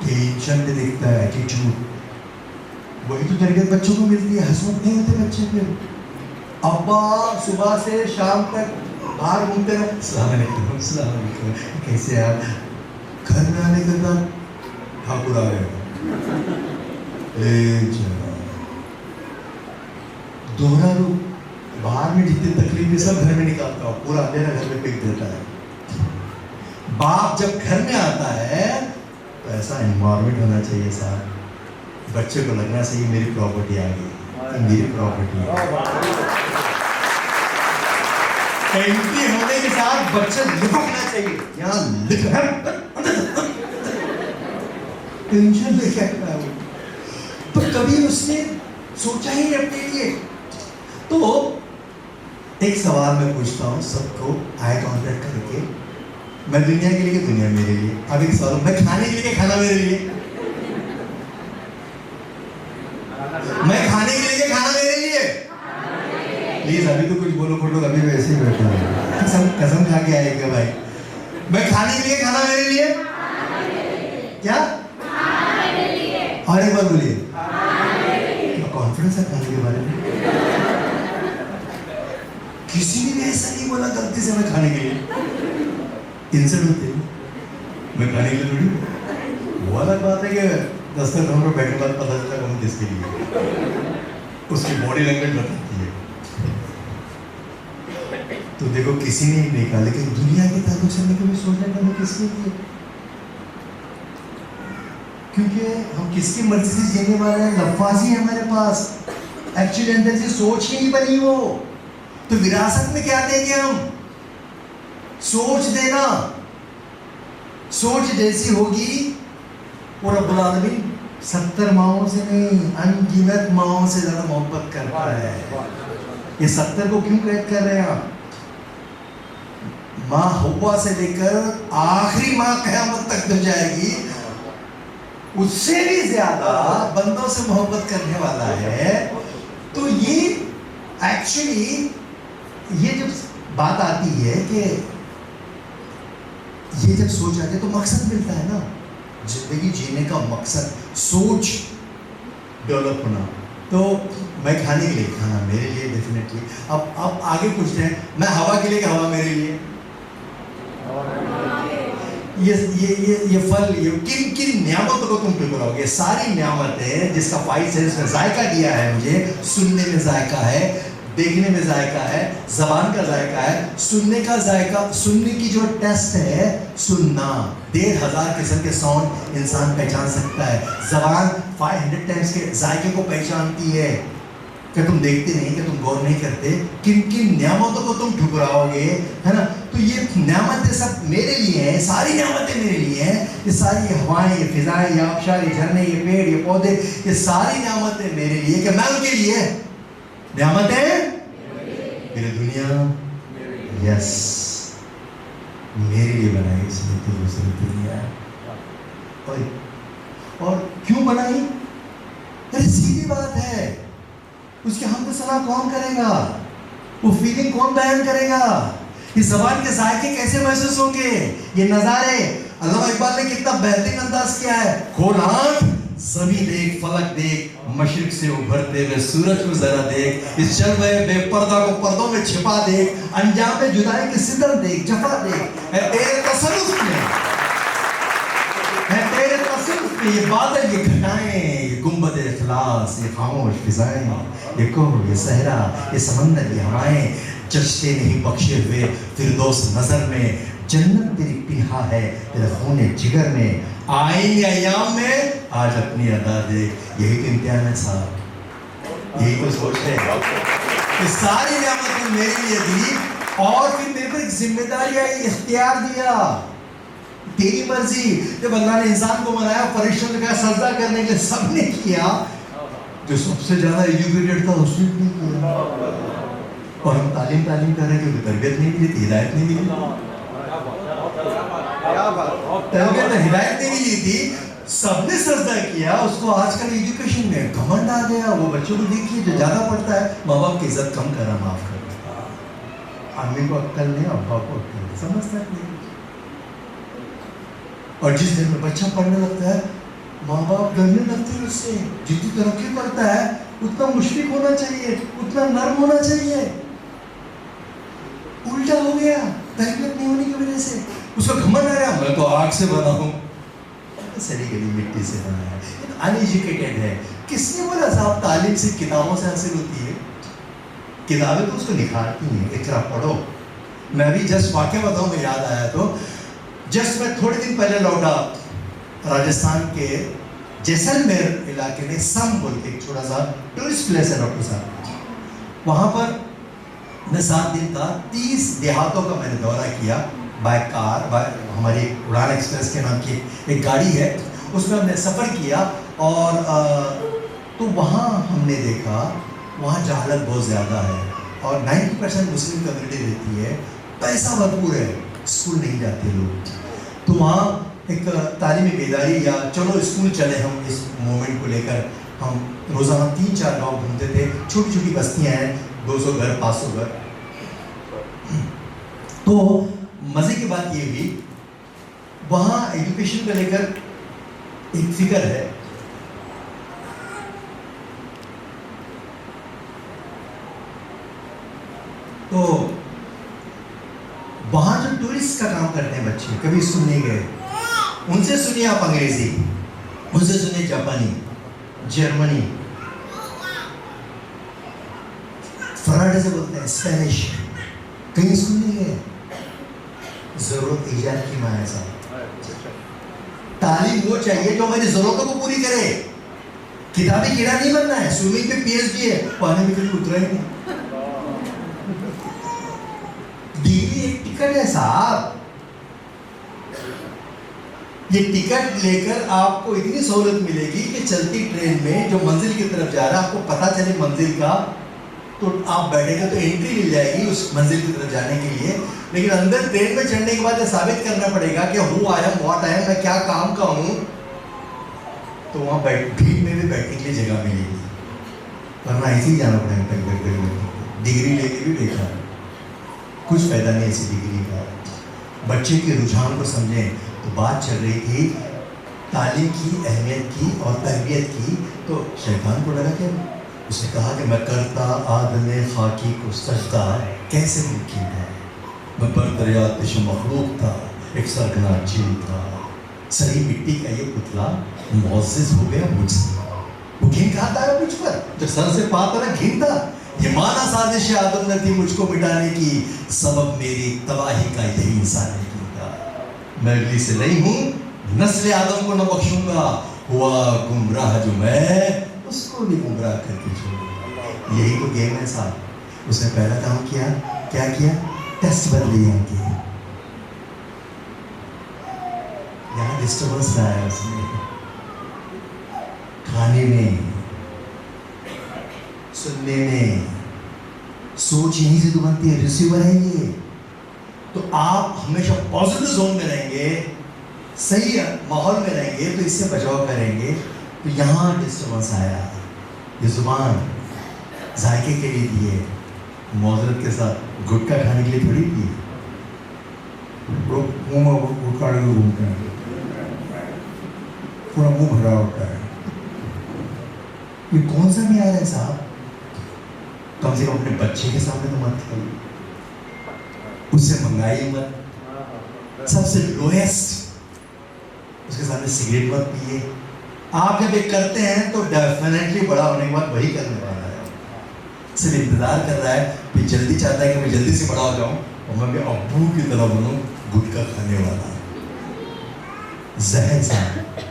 टेंशन में दिखता है, एटीट्यूड। वही तो तरबियत बच्चों को मिलती है, हंसमुख नहीं होते बच्चे फिर। अब्बा सुबह से शाम तक बाहर घूमते रहे, अस्सलाम वालेकुम, अस्सलाम वालेकुम, कैसे आप? घर में आने के बाद ठाकुर आ गए, दोहरा रूप, बाहर में जितनी तकलीफें सब घर में निकालता हूँ, पूरा अंधेरा घर में फेंक देता है। बाप जब घर में आता है तो ऐसा एनवायरनमेंट होना चाहिए साहब, बच्चे को लगना चाहिए मेरी प्रॉपर्टी आ गई, मेरी प्रॉपर्टी। एंट्री होने के साथ बच्चे लिखना चाहिए, यहाँ लिख है, टेंशन लेके आता है। तो कभी उसने सोचा ही नहीं अपने लिए। तो एक सवाल मैं पूछता हूँ सबको, आई कॉन्टेक्ट करके, मैं दुनिया के लिए, दुनिया मेरे लिए। अब एक सवाल, मैं खाने के लिए, खाना मेरे लिए? मैं खाने के लिए, खाना मेरे लिए? प्लीज अभी तो कुछ बोलो, फोटो अभी वैसे ही बैठा है, कसम कसम खा के आएगा भाई। मैं खाने के लिए, खाना मेरे लिए? क्या? और एक बार बोलिए, कॉन्फिडेंस है खाने के बारे में? किसी ने भी ऐसा नहीं बोला गलती से मैं खाने के लिए। इंसल्ट होते हैं, मैं खाने के लिए थोड़ी। वो अलग बात है कि दस्तरखान पर बैठने बाद पता चलता कौन किसके लिए, उसकी बॉडी लैंग्वेज बताती है। तो देखो किसी ने नहीं कहा, लेकिन दुनिया के ताल्लुक से मैं कभी सोचने का मैं किसके लिए, क्योंकि हम किसकी मर्जी से जीने वाले हैं, लफ्ज़ी है हमारे पास, एक्चुअली अंदर से सोच ही नहीं बनी वो। तो विरासत में क्या देंगे हम? सोच देना। सोच जैसी होगी, और रब्बुल आलमीन 70 माओं से नहीं, अनगिनत माओं से ज्यादा मोहब्बत करता है। ये 70 को क्यों कैद कर रहे हैं आप? माँ हव्वा से लेकर आखिरी माँ क़यामत तक जो जाएगी, उससे भी ज्यादा बंदों से मोहब्बत करने वाला है। तो ये एक्चुअली ये जब बात आती है कि ये जब सोच आती है तो मकसद मिलता है ना, जिंदगी जीने का मकसद, सोच डेवलप होना। तो मैं खाने के लिए, खाना मेरे लिए डेफिनेटली। अब आगे पूछते हैं, मैं हवा के लिए, हवा मेरे लिए? ये फल, ये किन किन नियामतों को तुम ठुकराओगे? सारी नियामतें जिसका 5 सेंस में जायका दिया है मुझे, सुनने में जायका है, देखने में जायका है, जबान का जायका है, सुनने का जायका, सुनने की जो टेस्ट है, सुनना 1,500 किस्म के साउंड इंसान पहचान सकता है। जबान 500 टाइम्स के जायके को पहचानती है। क्या तुम देखते नहीं, क्या तुम गौर नहीं करते किन किन नियामतों को तुम ठुकराओगे, है ना? तो ये नियामतें सब मेरे लिए हैं, सारी नियामतें मेरे लिए हैं। ये सारी हवाएं, ये फिजाएं, ये आबशार, ये झरने, ये पेड़, ये पौधे, ये सारी नियामतें मेरे लिए, कि मैं उनके लिए? नियामतें मेरी दुनिया, यस, मेरे लिए बनाई इसने दूसरी दुनिया। और क्यों बनाई? अरे सीधी बात है, उसकी हमको सलाह कौन करेगा? वो फीलिंग कौन बयान करेगा? इस ज़बान के जायके कैसे महसूस होंगे? ये नज़ारे अल्लामा इकबाल ने कितना बेहतरीन अंदाज किया है। खोल आँख, ज़मीन देख, फलक देख, मशरिक से उभरते हुए सूरज को जरा देख, इस जलवे बेपर्दा को पर्दों में छिपा देख, अंजाम में जुदाई की सिदर देख, जफा देख, है तेरे तसल्लुफ में, है तेरे तसल्लुफ में ये बादल, ये घटाएं, ये गुंबद इखलास, ये खामोश फिजाएं, ये कोह, ये सहरा, ये समंदर, ये हवाएं, जश्ते नहीं बख्शे हुए फिरदौस नजर में, जन्नत तेरी पिन्हा है तेरे खूने जिगर में, आएंगे अयाम में आज अपनी अदा देख। यही तो इम्तिहान है साहब, यही तो सोच है कि सारी नियामतें मेरे लिए दी, और फिर मेरे को एक जिम्मेदारी आई, इख्तियार दिया, तेरी मर्जी। जब अल्लाह ने इंसान को बनाया, फरिश्तों ने कहा सजदा करने के लिए, सबने किया। जो सबसे ज्यादा एजुकेटेड था उसने नहीं किया। और हम तालीम कर रहे क्योंकि तरबियत नहीं मिली थी, हिदायत नहीं मिली, तरबियत हिदायत नहीं मिली थी, सबने सजदा किया। उसको आजकल एजुकेशन में घमंड आ गया। वो बच्चों को देखिए जो ज्यादा पढ़ता है, माँ बाप की इज्जत कम करा, माफ कर, आदमी को अक्ल नहीं, अब्बा को अक्ल समझता नहीं। और जिस दिन में बच्चा पढ़ने लगता है, माँ बाप डरने लगते हैं उससे। जितनी तरक्की करता है उतना मुश्किल होना चाहिए, उतना नर्म होना चाहिए। उल्टा हो गया, तरबियत नहीं होने की वजह से उसका घमंड आ गया, मैं तो आग से बना हूँ, सड़ी गली मिट्टी से बना है, अनएजुकेटेड है। किसने बोला साहब तालीम सिर्फ किताबों से हासिल होती है? किताबें तो उसको निखारती हैं, इकरा पढ़ो। मैं भी जस्ट वाक़या बताऊँ, मैं याद आया तो जस्ट मैं थोड़े दिन पहले लौटा राजस्थान के जैसलमेर इलाके में, सम बोल के एक छोटा सा टूरिस्ट प्लेस है डॉक्टर साहब। वहाँ पर मैं 7 दिन का 30 देहातों का मैंने दौरा किया बाय कार, हमारी उड़ान एक्सप्रेस के नाम की एक गाड़ी है, उसमें हमने सफ़र किया। और तो वहाँ हमने देखा वहाँ जहालत बहुत ज़्यादा है और 90% मुस्लिम कम्युनिटी रहती है, पैसा भरपूर है, स्कूल नहीं जाते लोग। तो वहाँ एक तालीमी बेदारी या चलो स्कूल चले हम इस मोमेंट को लेकर हम रोज़ाना 3-4 गांव घूमते थे। छोटी छोटी बस्तियाँ हैं, 200 घर 500 घर। तो मज़े की बात ये भी वहाँ एजुकेशन को लेकर एक फिक्र है। तो वहाँ जो टूरिस्ट का काम करते हैं बच्चे, कभी स्कूल नहीं गए, उनसे सुनिए आप अंग्रेजी, उनसे सुनिए जापानी, जर्मनी, फराडे से बोलते हैं स्पेनिश, कहीं स्कूल नहीं गए। जरूरत ईजाद की माँ है साहब। तालीम वो चाहिए जो हमारी जरूरतों को पूरी करे। किताबी कीड़ा नहीं बनना है। स्विमिंग पे पीएचडी है, पानी में कभी उतरा ही नहीं। डिग्री एक टिकट है साहब। ये टिकट लेकर आपको इतनी सहूलत मिलेगी कि चलती ट्रेन में जो मंजिल की तरफ जा रहा है आपको पता चले मंजिल का, तो आप बैठेंगे तो एंट्री मिल जाएगी उस मंजिल की तरफ जाने के लिए। लेकिन अंदर ट्रेन में चढ़ने के बाद ये साबित करना पड़ेगा कि हूँ आया व्हाट आई एम, मैं क्या काम का हूँ। तो वहाँ भीड़ में भी बैठने के लिए जगह मिलेगी, वरना ऐसे ही जाना पड़ेगा। डिग्री लेके भी देखा, कुछ फायदा नहीं ऐसी डिग्री का। बच्चे के रुझान को समझें। तो बात चल रही थी तालीम की अहमियत की और तरबियत की। तो शैतान को लगा कि उसने कहा कि मैं करता आदमे खाकी को सजदा कैसे मुमकिन है। मैं बरदरिया आतिश मखलूक था, एक सरगना जिन था। सही मिट्टी का ये पुतला मुअज़्ज़िज़ हो गया मुझसे। वो घिन खाता है मुझ पर, जो सर से पार तक घिन था। ये माना साजिश आदम ने थी मुझको मिटाने की, सबब मेरी तबाही का यही इंसान नहीं था। मैं अगली से नहीं हूँ, नस्ल आदम को न बख्शूंगा। हुआ गुमराह जो मैं, उसको भी गुमराह करके छोड़ूंगा। यही तो गेम है साहब। उसने पहला काम किया, क्या किया? टेस्ट बदले यहाँ यहाँ डिस्टर्बेंस लाया उसने खाने में, सुनने में। सोच यहीं से तो बनती है, रिसीवर है ये। तो आप हमेशा पॉजिटिव जोन में रहेंगे, सही माहौल में रहेंगे, तो इससे बचाव करेंगे। तो यहाँ डिस्टर्बेंस आया। ये जुबान जायके के लिए दिए, मौजरत के साथ गुटखा खाने के लिए थोड़ी दिए। मुंह में गुटखा घूमते हैं, पूरा मुंह भरा होता है। ये कौन सा म्यार है साहब? कम से कम अपने बच्चे के सामने तो मत खाइए, उससे मंगाई मत। सबसे लोएस्ट उसके सामने सिगरेट मत पिए। आप जब ये करते हैं तो डेफिनेटली बड़ा होने के बाद वही करने वाला है। सिर्फ इंतजार कर रहा है, फिर जल्दी चाहता है कि मैं जल्दी से बड़ा हो जाऊं और मैं भी अब्बू की तरह बनूं, गुटखा खाने वाला। जहर साहब।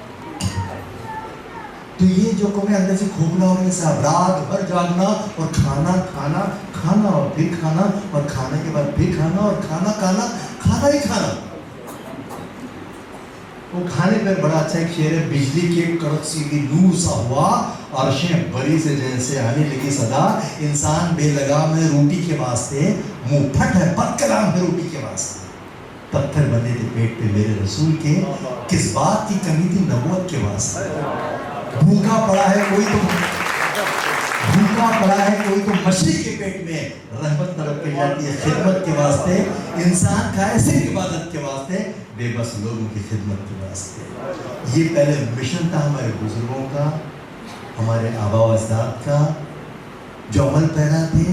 तो ये जो कमें अंदर से खोखला होने साहब, रात भर जागना और खाना खाना, खाना और फिर खाना, और खाने के बाद फिर खाना, और खाना खाना, खाना ही खाना। वो खाने पर बड़ा अच्छा एक शेर है, बिजली के कड़क सी की नूर सा हुआ, अर्शें बरी से जैसे आने लगी सदा। इंसान बेलगाम है रोटी के वास्ते, मुंह फट है बदकलाम है रोटी के वास्ते। पत्थर बने थे पेट पे मेरे रसूल के, किस बात की कमी थी नबूवत के वास्ते। भूखा पड़ा है कोई तो, भूखा पड़ा है कोई तो मछली के पेट में, रहमत तलब की जाती है खिदमत के वास्ते। इंसान खाए सिर्फ इबादत के वास्ते, बेबस लोगों की खिदमत के वास्ते। ये पहले मिशन था हमारे बुजुर्गों का, हमारे आबा अजदाद का, जो अमल पैरा थे,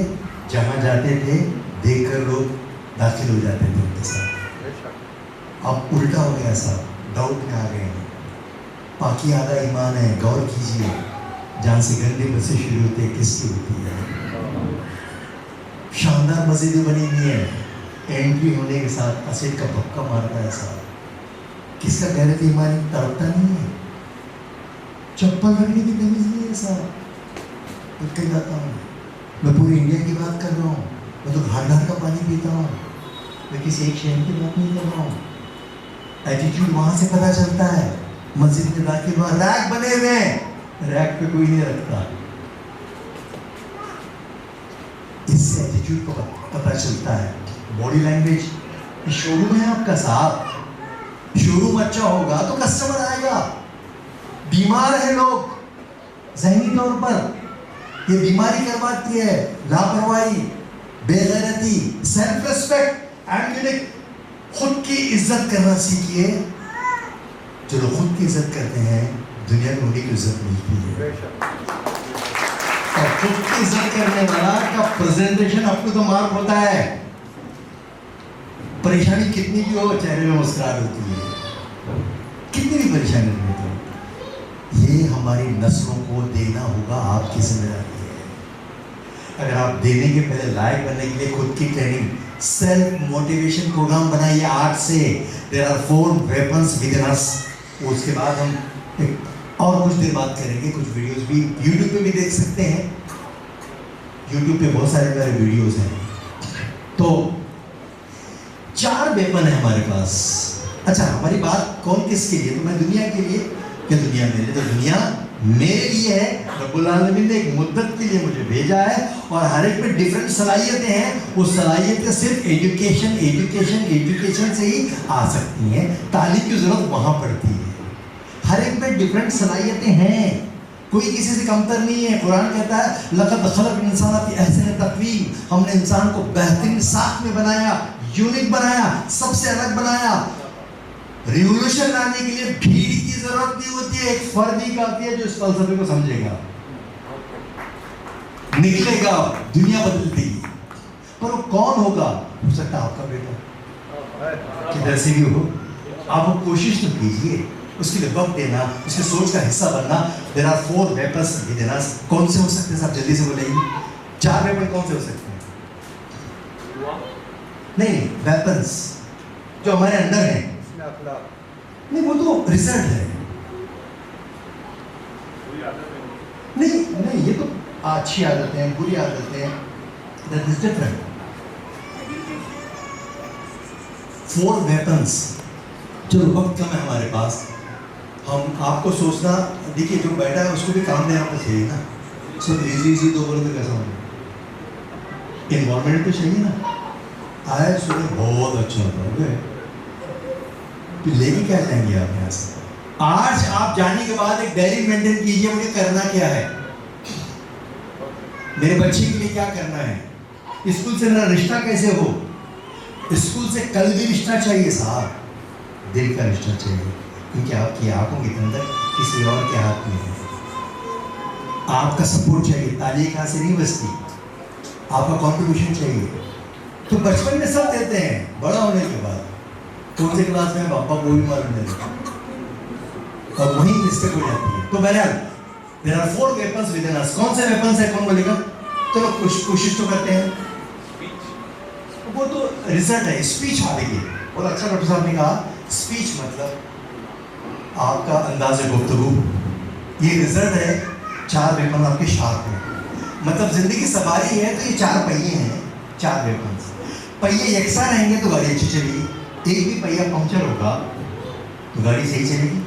जहाँ जाते थे देखकर लोग दाखिल हो जाते थे उनके साथ। अब उल्टा हो गया साहब, डाउट में आ गए हैं। पाकी आधा ईमान है, गौर कीजिए, जहाँ से गंदे बसें शुरू होते हैं किसकी होती है। शानदार मस्जिदें बनी हुई है, एंट्री होने के साथ असीद का भक्का मारता है साहब। किसका गैरत ईमान तड़पता नहीं है? चप्पल रखने की तमीज नहीं है साहब। उठ के जाता हूँ, मैं पूरी इंडिया की बात कर रहा हूँ। मैं तो घाट घाट का पानी पीता हूँ, मैं किसी एक शहर की बात नहीं कर रहा हूँ। एटीट्यूड वहाँ से पता चलता है। मस्जिद में दाखिल हुआ, रैक बने हुए हैं, रैक पे कोई नहीं रखता। इससे एटीट्यूड को पता चलता है। बॉडी लैंग्वेज, शोरूम है आपका साहब, शोरूम अच्छा होगा तो कस्टमर आएगा। बीमार है लोग ज़हनी तौर पर, ये बीमारी करवाती है लापरवाही, बेगैरती, सेल्फ रिस्पेक्ट एंड यूनिक। खुद की इज्जत करना सीखिए। जो लोग खुद की इज्जत करते हैं दुनिया में उन्हीं की इज्जत मिलती है। और खुद की इज्जत करने वाला का presentation up to the mark होता है। परेशानी कितनी भी हो चेहरे में मुस्कुराहट होती है, कितनी भी परेशानी हो तो ये हमारी नस्लों को देना होगा, आपकी जिम्मेदारी है। अगर आप देने के पहले लायक बनने के लिए खुद की ट्रेनिंग, सेल्फ मोटिवेशन प्रोग्राम बनाइए आज से। There are 4 weapons within us. उसके बाद हम और कुछ देर बात करेंगे। कुछ वीडियोस भी यूट्यूब पे भी देख सकते हैं, यूट्यूब पे बहुत सारे मेरे वीडियोस हैं। तो 4 वेपन है हमारे पास। अच्छा, हमारी बात कौन किसके लिए? तो मैं दुनिया के लिए, क्या दुनिया मेरे लिए? तो दुनिया मेरे लिए है। रब्बुल आलमीन ने एक मुद्दत के लिए मुझे भेजा है और हर एक में डिफरेंट सलाहियतें हैं। वो सलाहियतें सिर्फ एजुकेशन से ही आ सकती हैं। तालीम की जरूरत वहाँ पड़ती है। हर एक में डिफरेंट सलाहियतें हैं, कोई किसी से कमतर नहीं है। कुरान कहता है लक़द ख़लक़ना इंसान फ़ी अहसनि तक़वीम, हमने इंसान को बेहतरीन साख में बनाया, यूनिक बनाया, सबसे अलग बनाया। रिवोल्यूशन लाने के लिए भीड़ की जरूरत नहीं होती है, एक फर्द ही काफी है जो इस फलसफे को समझेगा, निकलेगा, दुनिया बदल देगी। पर वो कौन होगा? हो सकता है आपका बेटा, किधर से भी हो। आप वो कोशिश तो कीजिए, उसके लिए वक्त देना, उसकी सोच का हिस्सा बनना। There are 4 weapons within us. कौन से हो सकते हैं साहब? जल्दी से बोलेंगे। 4 वेपन कौन से हो सकते हैं? नहीं, वेपन्स जो हमारे अंदर है। नहीं, वो तो रिजल्ट है। नहीं, ये तो अच्छी आदतें हैं, बुरी आदतें हैं, दैट इज डिफरेंट। 4 वेपन्स। जो वक्त कम है हमारे पास, हम आपको सोचना, देखिए जो बैठा है उसको भी काम देना तो चाहिए ना। सब इजी तो बोलो तो कैसा होगा? इन्वॉल्वमेंट तो चाहिए ना। आया सुने बहुत अच्छा होता है, तो लेके क्या जाएंगे आप यहाँ से? आज आप जाने के बाद एक डायरी मेंटेन कीजिए, मुझे करना क्या है, मेरे बच्चे के लिए क्या करना है, स्कूल से मेरा रिश्ता कैसे हो। स्कूल से कल भी रिश्ता चाहिए साहब, दिल का रिश्ता चाहिए, क्योंकि आपकी आंखों के अंदर किसी और के हाथ में है। आपका सपोर्ट चाहिए, ताली कहाँ से नहीं बजती, आपका कंट्रीब्यूशन चाहिए। तो बचपन में सब देते हैं, बड़ा होने के बाद कौन से क्लास में पापा को भी मालूम नहीं, और वही मिस्टेक हो जाती है। तो बहरहाल there are 4 weapons within us. कौन से वेपन्स है, कौन बोलेगा? चलो कोशिश तो करते हैं। वो तो रिजल्ट है स्पीच वाले की। और अच्छा डॉक्टर साहब ने कहा स्पीच मतलब आपका अंदाज़ गुफ्तगू, ये रिजल्ट है। 4 वेपन आपके शार्प हैं, मतलब जिंदगी सवारी है तो ये 4 पहिए हैं, 4 वेपन्स। पहिए यकसा रहेंगे तो गाड़ी अच्छी चलेगी। एक भी पहिया पंक्चर होगा तो गाड़ी सही चलेगी।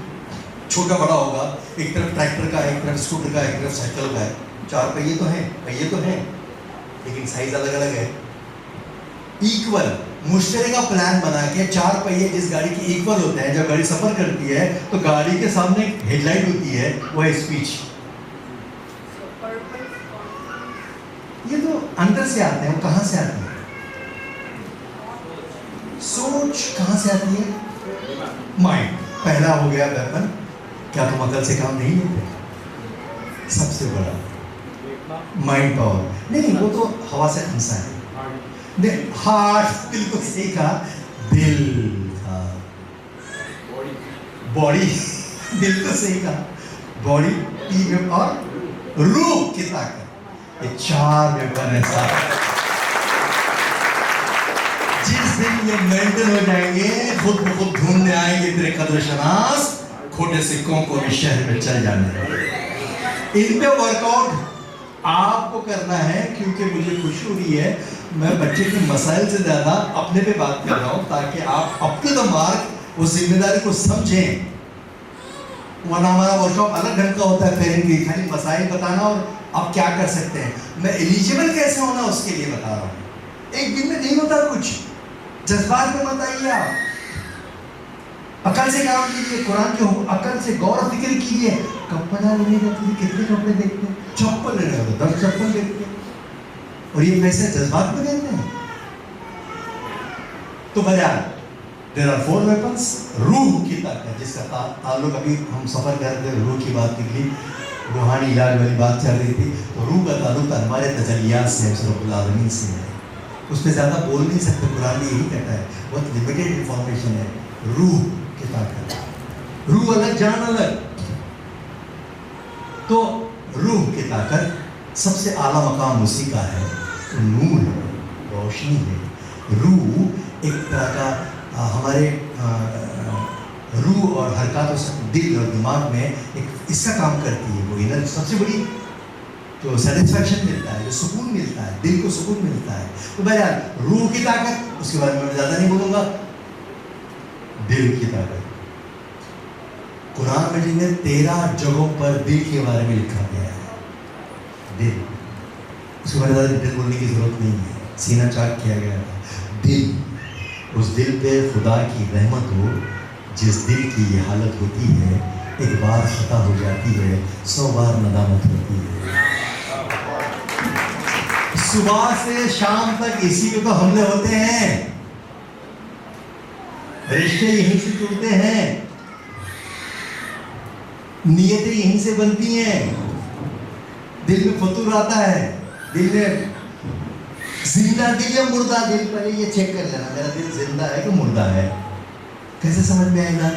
छोटा बड़ा होगा, एक तरफ ट्रैक्टर का, एक तरफ स्कूटर का, एक तरफ साइकिल का है। 4 पहिए तो हैं, लेकिन साइज अलग अलग है। इक्वल मुश्तरी का प्लान बना के 4 पहिए इस गाड़ी की इक्वल होते हैं। जब गाड़ी सफर करती है तो गाड़ी के सामने हेडलाइट होती है, वो है स्पीच। ये तो अंदर से आते हैं। कहाँ से आते हैं? सोच कहाँ से आती है? माइंड। पहला हो गया वेपन। क्या तुम अकल से काम नहीं लेते? सबसे बड़ा माइंड पावर। नहीं, वो तो हवा से खंसा है। हार्ट बिल्कुल सही कहा, दिल था, बॉडी बिल्कुल सही कहा, बॉडी और रूह की ताकत। ये 4 वेपन है साहब। जिस दिन ये मेंटेन हो जाएंगे, खुद ब खुद ढूंढने आएंगे तेरे कदर शनास, खोटे सिक्कों को भी शहर में चल जाने। इन पे वर्कआउट आपको करना है, क्योंकि मुझे खुशी हो रही है, मैं बच्चे के मसाइल से ज़्यादा अपने पे बात कर रहा हूँ, ताकि आप अप टू द मार्क उस जिम्मेदारी को समझें। वरना हमारा वर्कशॉप अलग ढंग का होता है पेरेंट की, खाली मसाइल बताना और आप क्या कर सकते हैं। मैं एलिजिबल कैसे होना उसके लिए बता रहा हूँ। एक दिन में नहीं होता कुछ, जज्बात में मत आइए आप, अकल से काम कीजिए, कुरान के अकल से गौर और फिक्र कीजिए। कपड़ा लेने जाते थे कितने कपड़े देखते हैं, चप्पल लेने जाते 10 चप्पल देखते हैं, और ये पैसे जज्बात में देते हैं। तो बजाय देयर आर 4 वेपन्स, रूह की ताकत जिसका ताल्लुक अभी हम सफर कर रहे थे, रूह की बात निकली, रूहानी इलाज वाली बात चल रही थी, तो रूह का ताल्लुक हमारे तजलियात से रब्बुल आलमीन से है। उस पर ज़्यादा बोल नहीं सकते, कुरान में यही कहता है, बहुत लिमिटेड इंफॉर्मेशन है। रूह की ताकत, रूह अलग जान अलग, तो रूह की ताकत सबसे आला मकाम उसी का है, तो नूर है, रोशनी है। रूह एक तरह का हमारे रूह और हरकत, दिल और दिमाग में एक इसका काम करती है, वो इनर सबसे बड़ी जो सेटिस्फैक्शन मिलता है, जो सुकून मिलता है, दिल को सुकून मिलता है। तो बहरहाल रूह की ताकत, उसके बारे में मैं ज़्यादा नहीं बोलूँगा। दिल की ताकत, कुरान मजीद में 13 जगहों पर दिल के बारे में लिखा गया है। दिल, उसके बारे में ज़्यादा डिटेल बोलने की ज़रूरत नहीं है, सीना चाक किया गया था। दिल, उस दिल पे खुदा की रहमत हो, जिस दिल की ये हालत होती है, एक बार खता हो जाती है, 100 बार नदामत होती है। सुबह से शाम तक इसी पे तो हमले होते हैं, रिश्ते यहीं से टूटते हैं, नियतें यहीं से बनती हैं, दिल में फतूर आता है, दिल में जिंदा दिल या मुर्दा दिल, पहले ये चेक कर लेना मेरा दिल जिंदा है कि मुर्दा है। कैसे समझ में आएगा?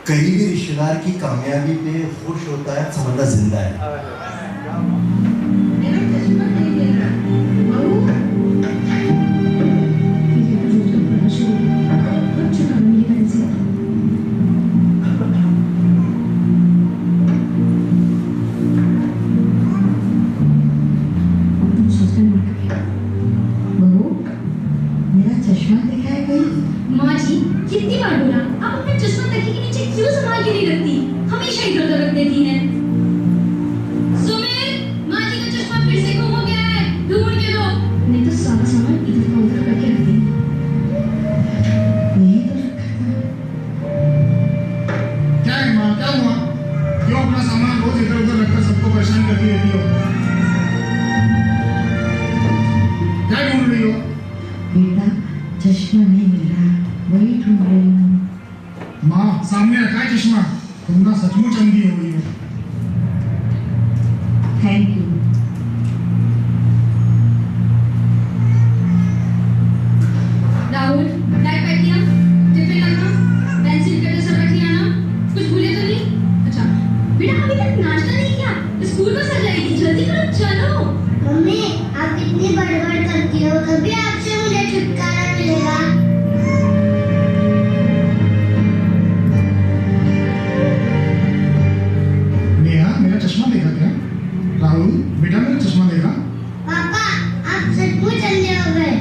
करीबी रिश्तेदार की कामयाबी पे खुश होता है, समझना जिंदा है। माँ जी, कितनी बार बोला, आप अपना चश्मा तकिए के नीचे क्यों संभाल के नहीं रखती? हमेशा इधर उधर रख देती हैं। सुमित, माँ जी का चश्मा फिर से गुम हो गया है, ढूंढ के दो। नहीं तो सारा सामान इधर का उधर करके रख दी। नहीं तो क्या है माँ, क्या हुआ? क्यों अपना सामान रोज इधर उधर रखकर सबको परेशान करती रहती हो? क्या ढूंढ रही हो? बेटा, चश्मा नहीं मिल रहा, वही ढूंढ रही हूँ। माँ, सामने रखा है चश्मा, तुम ना सचमुच अंधी हो गई हो। Thank you. Rahul, bag pack किया? टिफिन रखा? पेंसिल कटर सब रख लिया ना? कुछ भूले तो नहीं? अच्छा, बेटा अभी तक नाश्ता नहीं किया, स्कूल बस आ जाएगी, जल्दी करो, चलो। मम्मी, आप इतनी बड़बड़ करती हो, कभी आपसे मुझे छुटकारा मिलेगा? नेहा, मेरा चश्मा देखा क्या? राहुल, बेटा मेरा चश्मा देखा? पापा, आप सचमुच अंधे हो गए।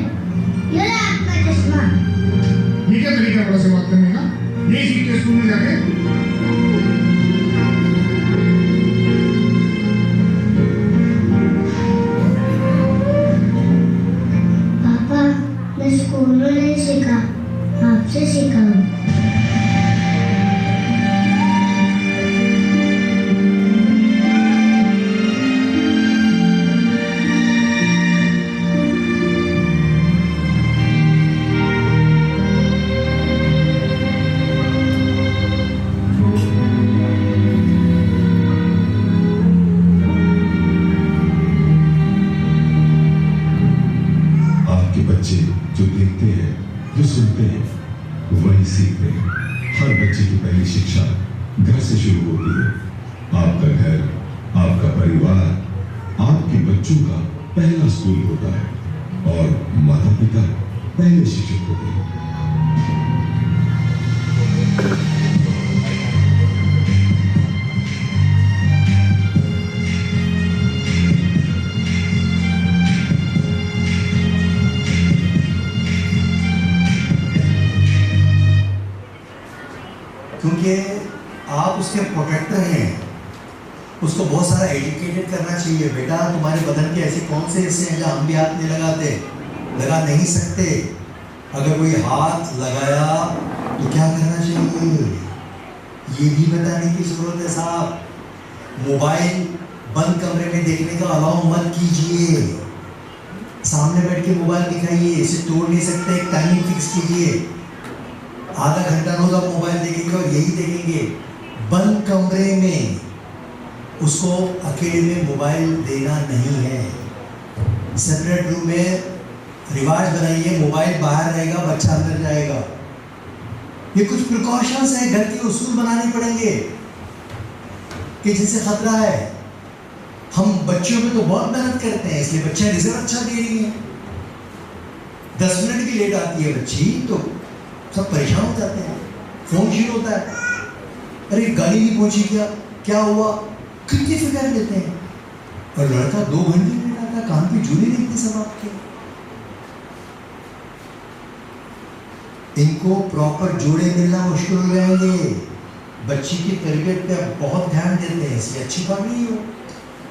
ये लो आपका चश्मा। ये क्या तरीका है बड़ा से बात करने का? यही सीखते स्कूल में जाके? पापा, मैं स्कूल में नहीं सीखा, आपसे सीखा हूँ। आपके बच्चे जो देखते हैं, जो सुनते हैं, वही सीखते हैं। हर बच्चे की पहली शिक्षा घर से शुरू होती है। आपका घर, आपका परिवार, आपके बच्चों का पहला स्कूल होता है और माता पिता पहले शिक्षक होते हैं। क्योंकि आप उसके प्रोटेक्टर हैं, उसको बहुत सारा एजुकेटेड करना चाहिए। बेटा तुम्हारे बदन के ऐसे कौन से हिस्से हैं जहाँ हम भी हाथ नहीं लगाते, लगा नहीं सकते। अगर कोई हाथ लगाया तो क्या करना चाहिए, ये भी बताने की जरूरत है साहब। मोबाइल बंद कमरे में देखने का अलाउ मत कीजिए, सामने बैठ के मोबाइल दिखाइए, इसे तोड़ नहीं सकते। एक टाइमिंग फिक्स कीजिए, आधा घंटा रोज आप मोबाइल देखेंगे और यही देखेंगे। बंद कमरे में उसको अकेले में मोबाइल देना नहीं है। सेपरेट रूम में रिवाज बनाइए, मोबाइल बाहर रहेगा, बच्चा अंदर जाएगा। ये कुछ प्रिकॉशंस है, घर के उसूल बनाने पड़ेंगे कि जिससे खतरा है। हम बच्चों पे तो बहुत मेहनत करते हैं, इसलिए बच्चा रिजल्ट अच्छा दे रही है। 10 मिनट भी लेट आती है बच्ची तो सब परेशान हो जाते हैं, फोन शीट होता है, अरे गाड़ी नहीं पहुंची, क्या हुआ, कितनी फिक्र लेते हैं। और लड़का 2 घंटे लेट आता है, कान पे झूले देखते सब आपके। इनको प्रॉपर जोड़े मिलना मुश्किल हो जाएंगे। बच्ची की तरबियत पे आप बहुत ध्यान देते हैं, इसलिए अच्छी बात नहीं हो।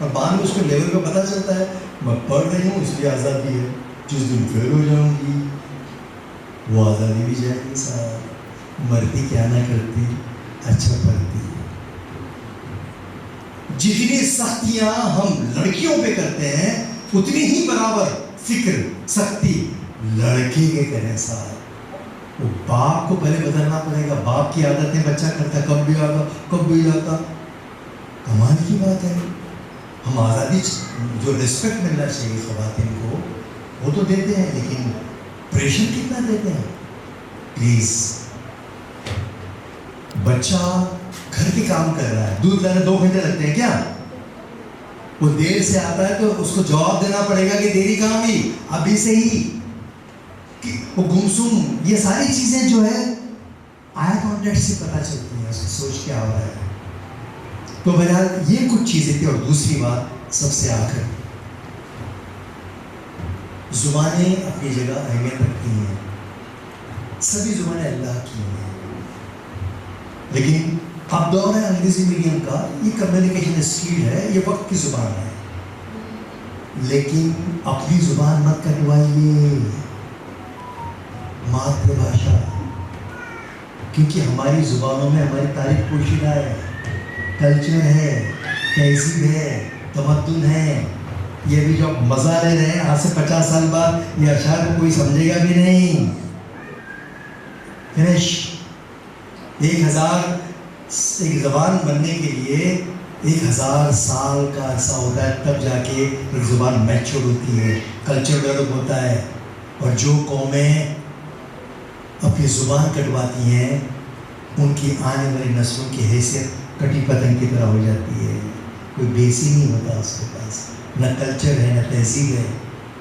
और बाद में उसको लेवल पे पता चलता है मैं पढ़ रही हूँ इसलिए आज़ादी है, जिस दिन फेल हो जाऊंगी वो आज़ादी भी जाएगी साहब। मरती क्या ना करती, अच्छा पढ़ती। जितनी सख्तियां हम लड़कियों पे करते हैं उतनी ही बराबर फिक्र सख्ती लड़के के करें साहब। वो बाप को पहले बदलना पड़ेगा। बाप की आदतें बच्चा करता, कब भी आता कब भी जाता। कमाल की बात है, हम आज़ादी जो रिस्पेक्ट मिलना चाहिए ख़वातीन को वो तो देते हैं, लेकिन प्रेशर कितना देते हैं। प्लीज, बच्चा घर के काम कर रहा है, दूध लाने 2 घंटे लगते हैं क्या? वो देर से आता है तो उसको जवाब देना पड़ेगा कि देरी कहाँ हुई, अभी से ही कि वो गुमसुम, ये सारी चीजें जो है आई कॉन्टेक्ट से पता चलती है, उसकी सोच क्या हो रहा है। तो बहरहाल ये कुछ चीजें थी। और दूसरी बात सबसे आखिर, जुबानें अपनी जगह अहमियत रखती हैं, सभी जुबानें अल्लाह की हैं, लेकिन अब दौर है अंग्रेजी मीडियम का, ये कम्युनिकेशन स्किल है, ये वक्त की जुबान है, लेकिन अपनी जुबान मत कटवाइए, मातृभाषा, क्योंकि हमारी जुबानों में हमारी तारीख पोशीदा है, कल्चर है, तहजीब है, तमद्दुन है। ये भी जो मज़ा ले रहे हैं आज से 50 साल बाद ये अशार को कोई समझेगा भी नहीं। फिनिश। 1000 एक ज़बान बनने के लिए 1000 साल का अरसा होता है, तब जाके एक ज़ुबान मैच्योर होती है, कल्चर डेवलप होता है। और जो कौमें अपनी ज़ुबान कटवाती हैं उनकी आने वाली नस्लों की हैसियत कटी पतंग की तरह हो जाती है। कोई बेस ही नहीं होता उसके पास, न कल्चर है, न तहजीब है,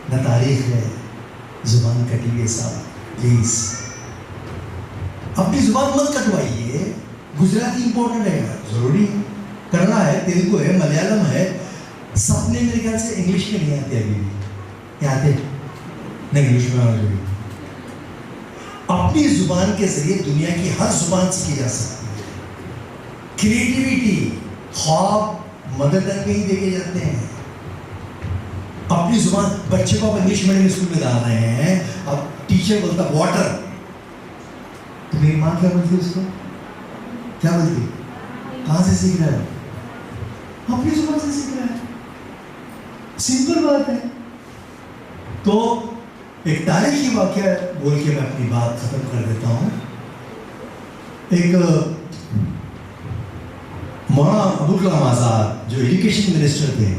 न तारीख है। ज़ुबान कटी के साथ प्लीज़ अपनी ज़ुबान मत कटवाइए। गुजराती इंपॉर्टेंट है, ज़रूरी करना है, तेलुगु है, मलयालम है, सपने मेरे ख्याल से इंग्लिश में नहीं आते अभी भी, आते नहीं, इंग्लिश में आना जरूरी। अपनी ज़ुबान के जरिए दुनिया की हर ज़ुबान सीखी जा सकती है। क्रिएटिविटी, ख्वाब मदर टंग में ही देखे जाते हैं। अपनी ज़ुबान, बच्चे को आप इंग्लिश मीडियम स्कूल में डाल रहे हैं, अब टीचर बोलता वाटर, तो मेरी माँ क्या बोलती है उसको, क्या बोलती, कहाँ से सीख रहा है? अपनी ज़ुबान से सीख रहा है, सिंपल बात है। तो एक तारीखी वाक़या बोल के मैं अपनी बात खत्म कर देता हूँ। एक मौलाना अबुल कलाम आज़ाद जो एजुकेशन मिनिस्टर थे,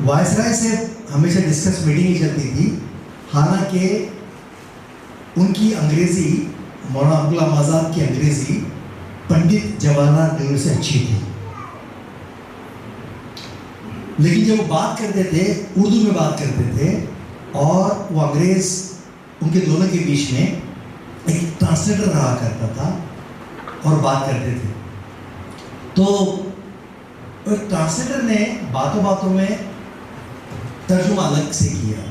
वायसराय से हमेशा डिस्कस मीटिंग ही चलती थी। हालांकि उनकी अंग्रेज़ी, मौलाना अबुल कलाम आज़ाद की अंग्रेज़ी पंडित जवाहरलाल नेहरू से अच्छी थी, लेकिन जब वो बात करते थे उर्दू में बात करते थे, और वो अंग्रेज़ उनके दोनों के बीच में एक ट्रांसलेटर रहा करता था और बात करते थे। तो ट्रांसलेटर ने बातों बातों में तर्जुमा अलग से किया,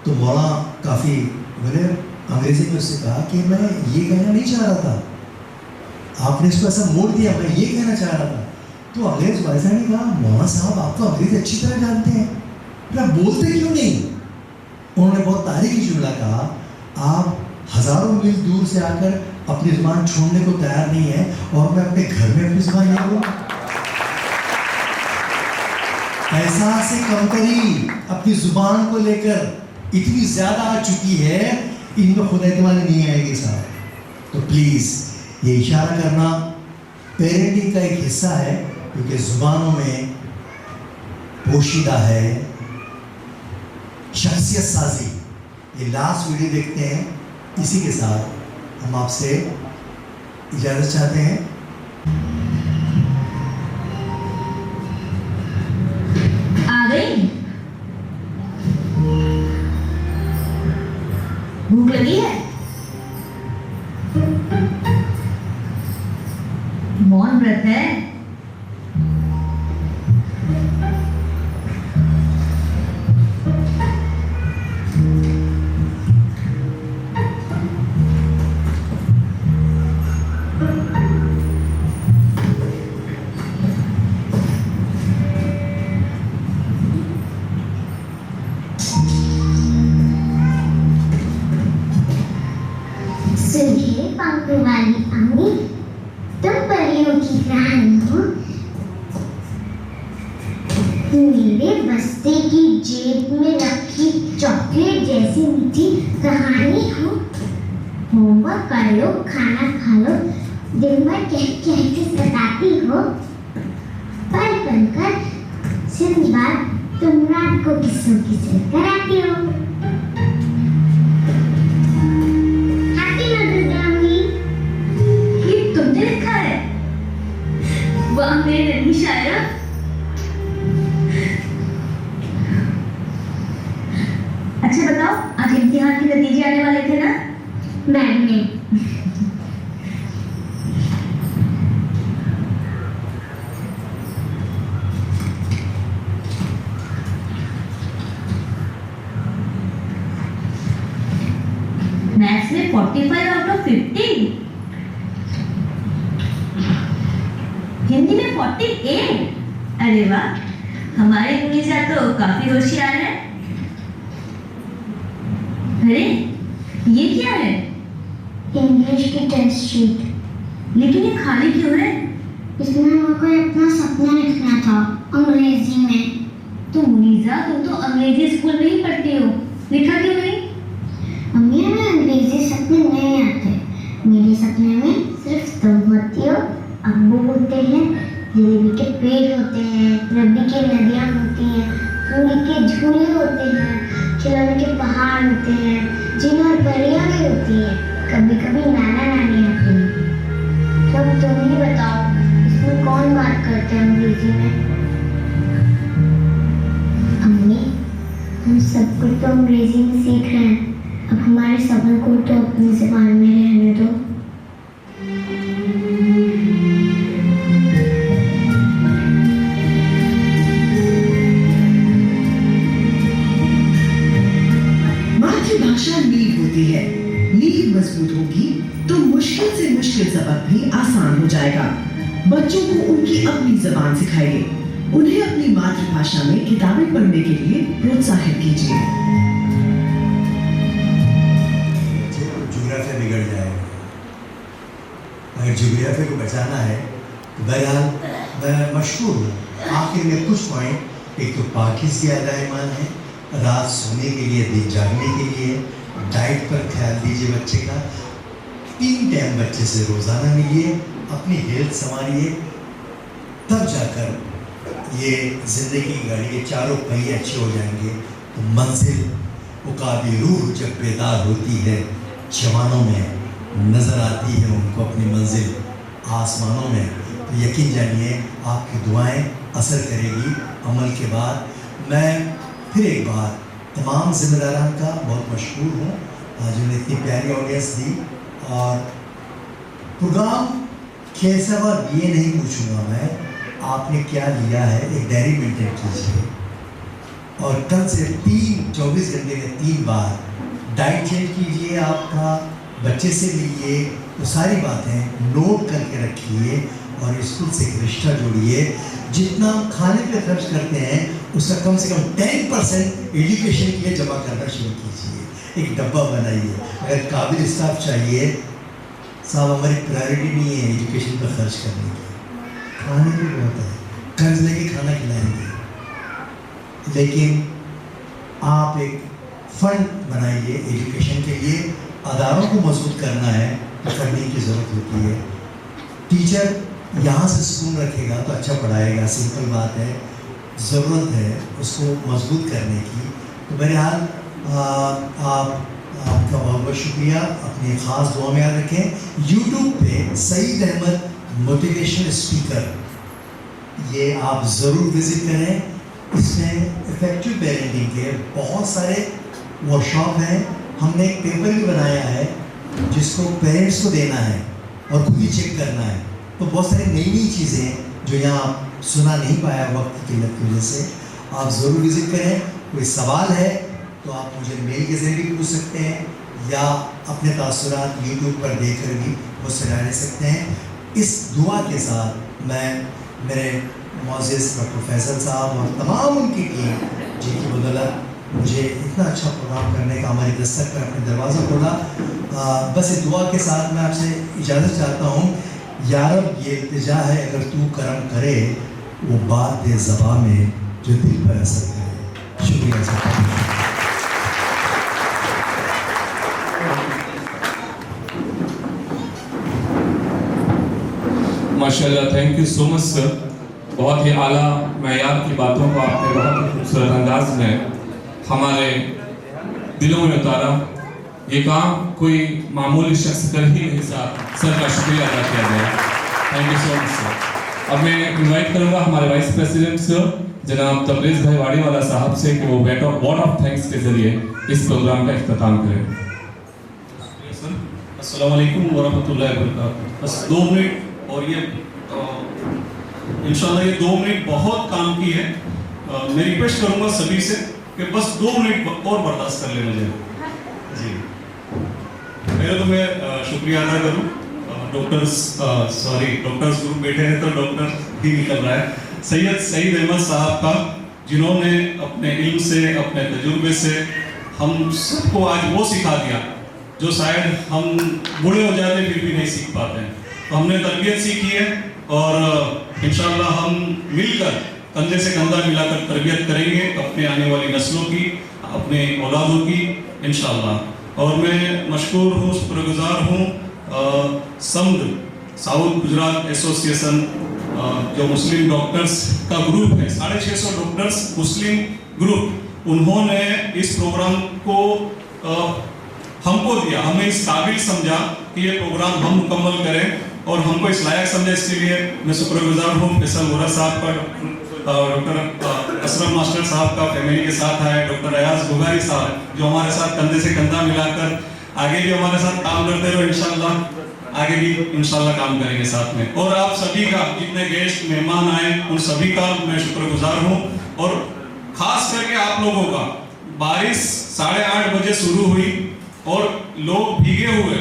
तो मौलाना काफ़ी, मैंने अंग्रेज़ी में उससे कहा कि मैं ये कहना नहीं चाह रहा था, आपने इसको ऐसा मोड़ दिया, मैं ये कहना चाह रहा था। तो अंग्रेज वायसराय ने कहा, मौलाना साहब आप तो अंग्रेज अच्छी तरह जानते हैं, फिर आप बोलते क्यों नहीं? उन्होंने बहुत तारीखी जुमला कहा, आप हजारों मील दूर से आकर अपनी जुबान छोड़ने को तैयार नहीं है और मैं अपने घर में अपनी जुबान नहीं बोलूँ। एहसास कमतरी अपनी जुबान को लेकर इतनी ज्यादा आ चुकी है, इनमें खुद एतमादी नहीं आएगी साहब। तो प्लीज ये इशारा करना पेरेंटिंग का एक हिस्सा है, क्योंकि जुबानों में पोशीदा है शख्सियत साजी। ये लास्ट वीडियो देखते हैं, इसी के साथ हम आपसे इजाजत चाहते हैं। आ गई? भूख लगी है? मौन व्रत है? सुनिए पंखों वाली अम्मी, तुम परियों की रानी हो। मेरे बस्ते की जेब में रखी चॉकलेट जैसी मीठी कहानी हो। होमवर्क कर लो, खाना खा लो, दिन भर कह कह के सताती हो। पल पल कर सिर्फ बात तुम रात को किस्सों की सर कराती हो। तुमने लिखा है? वाह मेरे नन्ही शायरा। अच्छा बताओ, आज इम्तिहान के नतीजे आने वाले थे ना? मैम ने मैथ्स में 45 आउट ऑफ 50, हिंदी में 48। अरे वाह, हमारे इंग्लिश तो काफी होशियार है। अरे ये क्या है? इंग्लिश की टेस्ट शीट। लेकिन ये खाली क्यों है? इसमें मुझको अपना सपना लिखना था अंग्रेजी में। तो मुनीजा, तुम तो अंग्रेजी स्कूल में ही पढ़ती हो, लिखा क्यों नहीं? अम्मी हमें अंग्रेजी सपने नहीं आते। मेरे सपने में सिर्फ तुम होती हो, अब्बू होते हैं, जलेबी के पेड़ होते हैं, रबी की नदियाँ होती हैं, फूल के झूले होते हैं, खिलौने के पहाड़ होते हैं, जिन और परियां भी होती हैं, कभी कभी नाना नानी आते हैं। तब तुम ही बताओ, इसमें कौन बात करते हैं अंग्रेजी में? अम्मी, हम सब कुछ तो अंग्रेजी में सीख रहे हैं, अब हमारे सपनों को तो अपनी ज़बान में रहने दो। मातृभाषा नींव होती है, नींव मजबूत होगी तो मुश्किल से मुश्किल सबक भी आसान हो जाएगा। बच्चों को उनकी अपनी जबान सिखाइए, उन्हें अपनी मातृभाषा में किताबें पढ़ने के लिए प्रोत्साहित कीजिए। ज्योग्राफी बिगड़ जाएगा, अगर ज्योग्राफी को बचाना है तो बहरहाल मैं मशहूर हूँ। आखिर में कुछ पॉइंट, एक तो पाकिस्तान दायमान है, रात सोने के लिए, दिन जागने के लिए, डाइट पर ख्याल दीजिए बच्चे का, 3 टाइम बच्चे से रोज़ाना मिलिए, अपनी हेल्थ संभालिए, तब जाकर ये ज़िंदगी की गाड़ी के चारों पहिए अच्छे हो जाएंगे। तो मंजिल उकाबी रूह जब बेदार होती है, जवानों में नज़र आती है उनको अपनी मंजिल आसमानों में, तो यकीन जानिए आपकी दुआएं असर करेगी अमल के बाद। मैं फिर एक बार तमाम जिम्मेदारान का बहुत मशहूर हूँ, आज उन्हें इतनी प्यारी ऑडियंस दी। और प्रोग्राम कैसा हुआ ये नहीं पूछूंगा मैं, आपने क्या लिया है एक डायरी मेंटेन कीजिए, और कल से 24 घंटे में 3 बार डाइट चेंज कीजिए, आपका बच्चे से मिलिए, तो सारी बातें नोट करके रखिए और स्कूल से एक रिश्ता जोड़िए। जितना खाने पे खर्च करते हैं उसका कम से कम 10% एजुकेशन के लिए जमा करना शुरू कीजिए। एक डब्बा बनाइए। अगर काबिल स्टाफ चाहिए, साहब हमारी प्रायोरिटी नहीं है एजुकेशन पर खर्च करने की, खाने पे बहुत है, कर्ज लेके खाना खिलाएंगे, लेकिन आप एक फंड बनाइए एजुकेशन के लिए। अदारों को मजबूत करना है तो फंडिंग की ज़रूरत होती है। टीचर यहाँ से सुकून रखेगा तो अच्छा पढ़ाएगा, सिंपल बात है। ज़रूरत है उसको मजबूत करने की। तो बहरहाल आपका बहुत बहुत शुक्रिया। अपनी ख़ास दुआ में याद रखें। यूट्यूब पे सईद अहमद मोटिवेशनल स्पीकर, ये आप ज़रूर विज़िट करें। इसमें इफेक्टिव पेरेंटिंग के बहुत सारे वर्कशॉप हैं। हमने एक पेपर भी बनाया है जिसको पेरेंट्स को देना है और खुद ही चेक करना है। तो बहुत सारी नई नई चीज़ें जो यहाँ आप सुना नहीं पाया वक्त की किल्लत की वजह से, आप ज़रूर विज़िट करें। कोई सवाल है तो आप मुझे मेल के ज़रिए भी पूछ सकते हैं या अपने तासुरात यूट्यूब पर देख कर भी मुझसे राय ले सकते हैं। इस दुआ के साथ मैं मेरे मोअज़्ज़िज़ डॉक्टर फैसल साहब और तमाम उनकी टीम जिनकी बदौलत मुझे इतना अच्छा प्रोग्राम करने का हमारी दस्तक पर अपने दरवाज़ा खोला, बस इस दुआ के साथ मैं आपसे इजाज़त चाहता हूँ। या रब ये इल्तिजा है अगर तू करम करे, वो बात दे ज़बां में जो दिल पर असर करे। शुक्रिया साहब। माशाल्लाह, thank you so much sir. बहुत ही आला मयार की बातों को आपने बहुत ही खूबसूरत अंदाज में हमारे दिलों में उतारा। ये काम कोई मामूली शख्स कर ही नहीं सर का शुक्रिया अदा किया गया। Thank you so much sir. अब मैं इनवाइट करूंगा हमारे वाइस प्रेसिडेंट सर जनाब तबरेज़ भाई वाड़ीवाला साहब से कि वो वर्ड ऑफ थैंक्स के जरिए इस प्रोग्राम का इख्तिताम करें। अस्सलाम वालेकुम वरहमतुल्लाहि वबरकातुहू। बस 2 मिनट और ये इंशाल्लाह ये 2 मिनट बहुत काम की है। मैं रिक्वेस्ट करूंगा सभी से कि बस 2 मिनट और बर्दाश्त कर ले मुझे जी। पहले तो मैं शुक्रिया अदा करूं डॉक्टर्स ग्रुप बैठे हैं तो डॉक्टर ही निकल रहा है, सईद अहमद साहब का, जिन्होंने अपने इल्म से अपने तजुर्बे से हम सबको आज वो सिखा दिया जो शायद हम बूढ़े हो जाते फिर भी नहीं सीख पाते हैं। तो हमने तरबियत सीखी है और इंशाअल्लाह हम मिलकर कंधे से कंधा मिलाकर तरबियत करेंगे अपने आने वाली नस्लों की, अपने औलादों की इंशाअल्लाह। और मैं मशकूर हूँ, शुक्रगुजार हूँ समद साउथ गुजरात एसोसिएशन जो मुस्लिम डॉक्टर्स का ग्रुप है, 650 डॉक्टर्स मुस्लिम ग्रुप, उन्होंने इस प्रोग्राम को हमको दिया, हमें इस काबिल समझा कि ये प्रोग्राम हम मुकम्मल करें और हमको इस लायक समझा। इसके लिए मैं शुक्रगुजार हूँ फैसल वोरा साहब का, डॉक्टर असरफ मास्टर साहब का फैमिली के साथ आए, डॉक्टर अयाज बुगारी साहब जो हमारे साथ कंधे से कंधा मिलाकर आगे भी हमारे साथ काम करते रहो, इंशाल्लाह आगे भी इंशाल्लाह काम करेंगे साथ में। और आप सभी का, जितने गेस्ट मेहमान आए उन सभी का मैं शुक्रगुजार हूँ। और खास करके आप लोगों का, बारिश 8:30 बजे शुरू हुई और लोग भीगे हुए,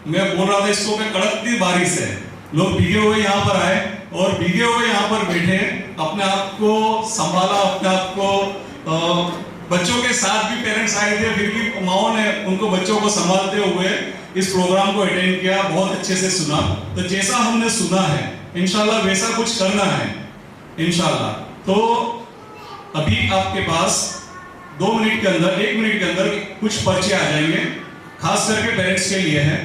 मैं बोल रहा था इसको मैं कड़कती बारिश है, लोग भीगे हुए यहाँ पर आए और भीगे हुए यहाँ पर बैठे, अपने आप को संभाला, अपने आप को बच्चों के साथ भी पेरेंट्स आए थे, फिर भी माओ ने उनको बच्चों को संभालते हुए इस प्रोग्राम को अटेंड किया, बहुत अच्छे से सुना। तो जैसा हमने सुना है इंशाल्लाह वैसा कुछ करना है इंशाल्लाह। तो अभी आपके पास 2 मिनट के अंदर, 1 मिनट के अंदर कुछ पर्चे आ जाएंगे, खास करके पेरेंट्स के लिए है।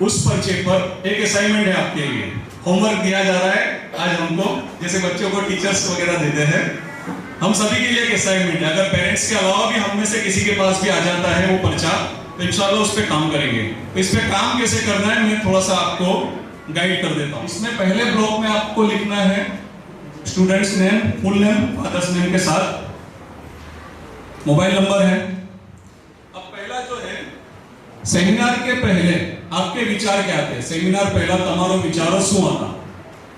उस पर्चे पर एक असाइनमेंट है आपके लिए, होमवर्क दिया जा रहा है आज हमको, जैसे बच्चों को टीचर्स वगैरह देते हैं, हम सभी के लिए एक असाइनमेंट है। अगर पेरेंट्स के अलावा भी हम में से किसी के पास भी आ जाता है वो पर्चा, तो इंशाल्लाह उस पर काम करेंगे। तो इस पे काम कैसे करना है मैं थोड़ा सा आपको गाइड कर देता हूँ। इसमें पहले ब्लॉक में आपको लिखना है students name, full name, father's name के साथ मोबाइल नंबर है। अब पहला जो है, सेमिनार के पहले आपके विचार क्या थे? सेमिनार पहला तमारो विचारो शू आता,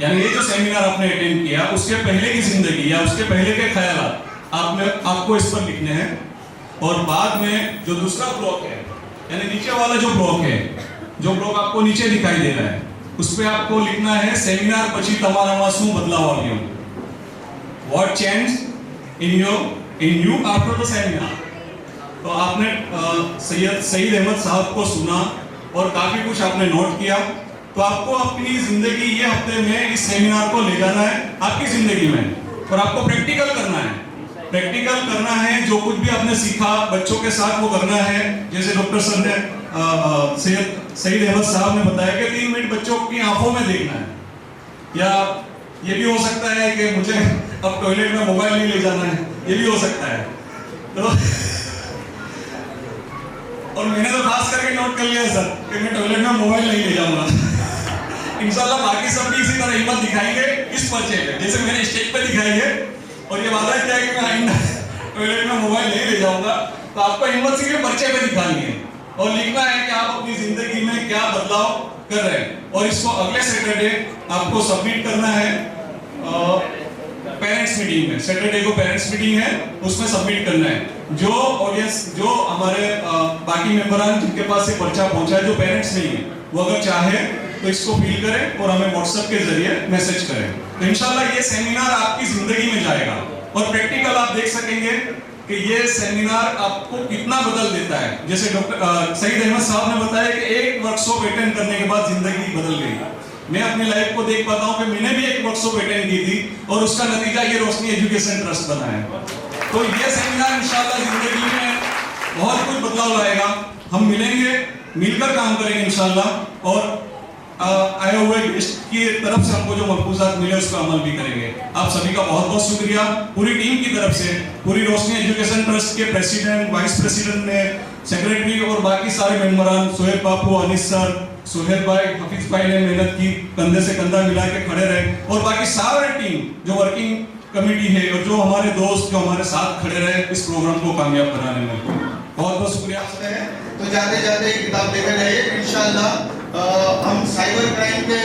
यानी ये जो सेमिनार आपने अटेंड किया उसके पहले की जिंदगी या उसके पहले के ख्यालात आपको इस पर लिखने हैं। और बाद में जो दूसरा ब्लॉक है, यानी नीचे वाला जो ब्लॉक है, जो ब्लॉक आपको नीचे दिखाई दे रहा है, उस पे आपको लिखना है सेमिनार પછી તમારામાં શું બદલાવ આવ્યો, what change in you after the seminar. तो आपने सैयद सईद अहमद साहब को सुना और काफी कुछ आपने नोट किया। तो आपको अपनी जिंदगी ये हफ्ते में इस सेमिनार को ले जाना है आपकी जिंदगी में, और आपको प्रैक्टिकल करना है। प्रैक्टिकल करना है, जो कुछ भी आपने सीखा बच्चों के साथ वो करना है। जैसे डॉक्टर सर ने सईद अहमद साहब ने बताया कि 3 मिनट बच्चों की आंखों में देखना है, या ये भी हो सकता है कि मुझे अब टॉयलेट में मोबाइल नहीं ले जाना है, ये भी हो सकता है। तो और मैंने तो खास करके नोट कर लिया सर कि मैं टॉयलेट में मोबाइल नहीं ले जाऊंगा। इंशाल्लाह बाकी सब भी इसी तरह हिम्मत दिखाएंगे इस पर्चे पे, जैसे मैंने स्टेज पे दिखाई है। और ये वादा किया है कि मैं आइंदा टॉयलेट में मोबाइल नहीं ले जाऊंगा। तो आपको हिम्मत से पर्चे पे दिखानी है और लिखना है कि आप अपनी जिंदगी में क्या बदलाव कर रहे हैं, और इसको अगले सैटरडे आपको सबमिट करना है पेरेंट्स मीटिंग में। सैटरडे को पेरेंट्स मीटिंग है, उसमें सबमिट करना है। जो ऑडियंस, जो हमारे बाकी मेंबरान जिनके पास ये पर्चा पहुंचा है, जो पेरेंट्स नहीं है, वो अगर चाहे तो इसको फिल करें और हमें व्हाट्सएप के जरिए मैसेज करें। तो इंशाल्लाह ये सेमिनार आपकी जिंदगी में जाएगा और प्रैक्टिकल आप देख सकेंगे कि ये सेमिनार आपको कितना बदल देता है। जैसे डॉक्टर सईद अहमद साहब ने बताया कि एक वर्कशॉप अटेंड करने के बाद जिंदगी बदल गई। मैं अपनी लाइफ को देख पाता हूँ कि मैंने भी एक वर्कशॉप अटेंड की थी और उसका नतीजा ये रोशनी एजुकेशन ट्रस्ट बना है। तो ये सेमिनार इंशाल्लाह जिंदगी में बहुत कुछ बदलाव लाएगा। हम मिलेंगे, मिलकर काम करेंगे इंशाल्लाह, और आए हुए गेस्ट की तरफ से हमको जो मलफूजात मिले उस पर अमल भी करेंगे। आप सभी का बहुत बहुत शुक्रिया। पूरी टीम की तरफ से, पूरी रोशनी एजुकेशन ट्रस्ट के प्रेसिडेंट, वाइस प्रेसिडेंट ने, सेक्रेटरी और बाकी सारे मेंबरान, सोहेब बापू, अनिस सर, सोहेब भाई, हफीज भाई ने मेहनत की, कंधे से कंधा मिला के खड़े रहे, और बाकी सारे टीम जो वर्किंग कमेटी है और जो हमारे दोस्त जो हमारे साथ खड़े रहे इस प्रोग्राम को कामयाब कराने में। बहुत बहुत शुक्रिया। तो जाते जाते एक किताब लेकर जाइए इंशाल्लाह। हम साइबर क्राइम पे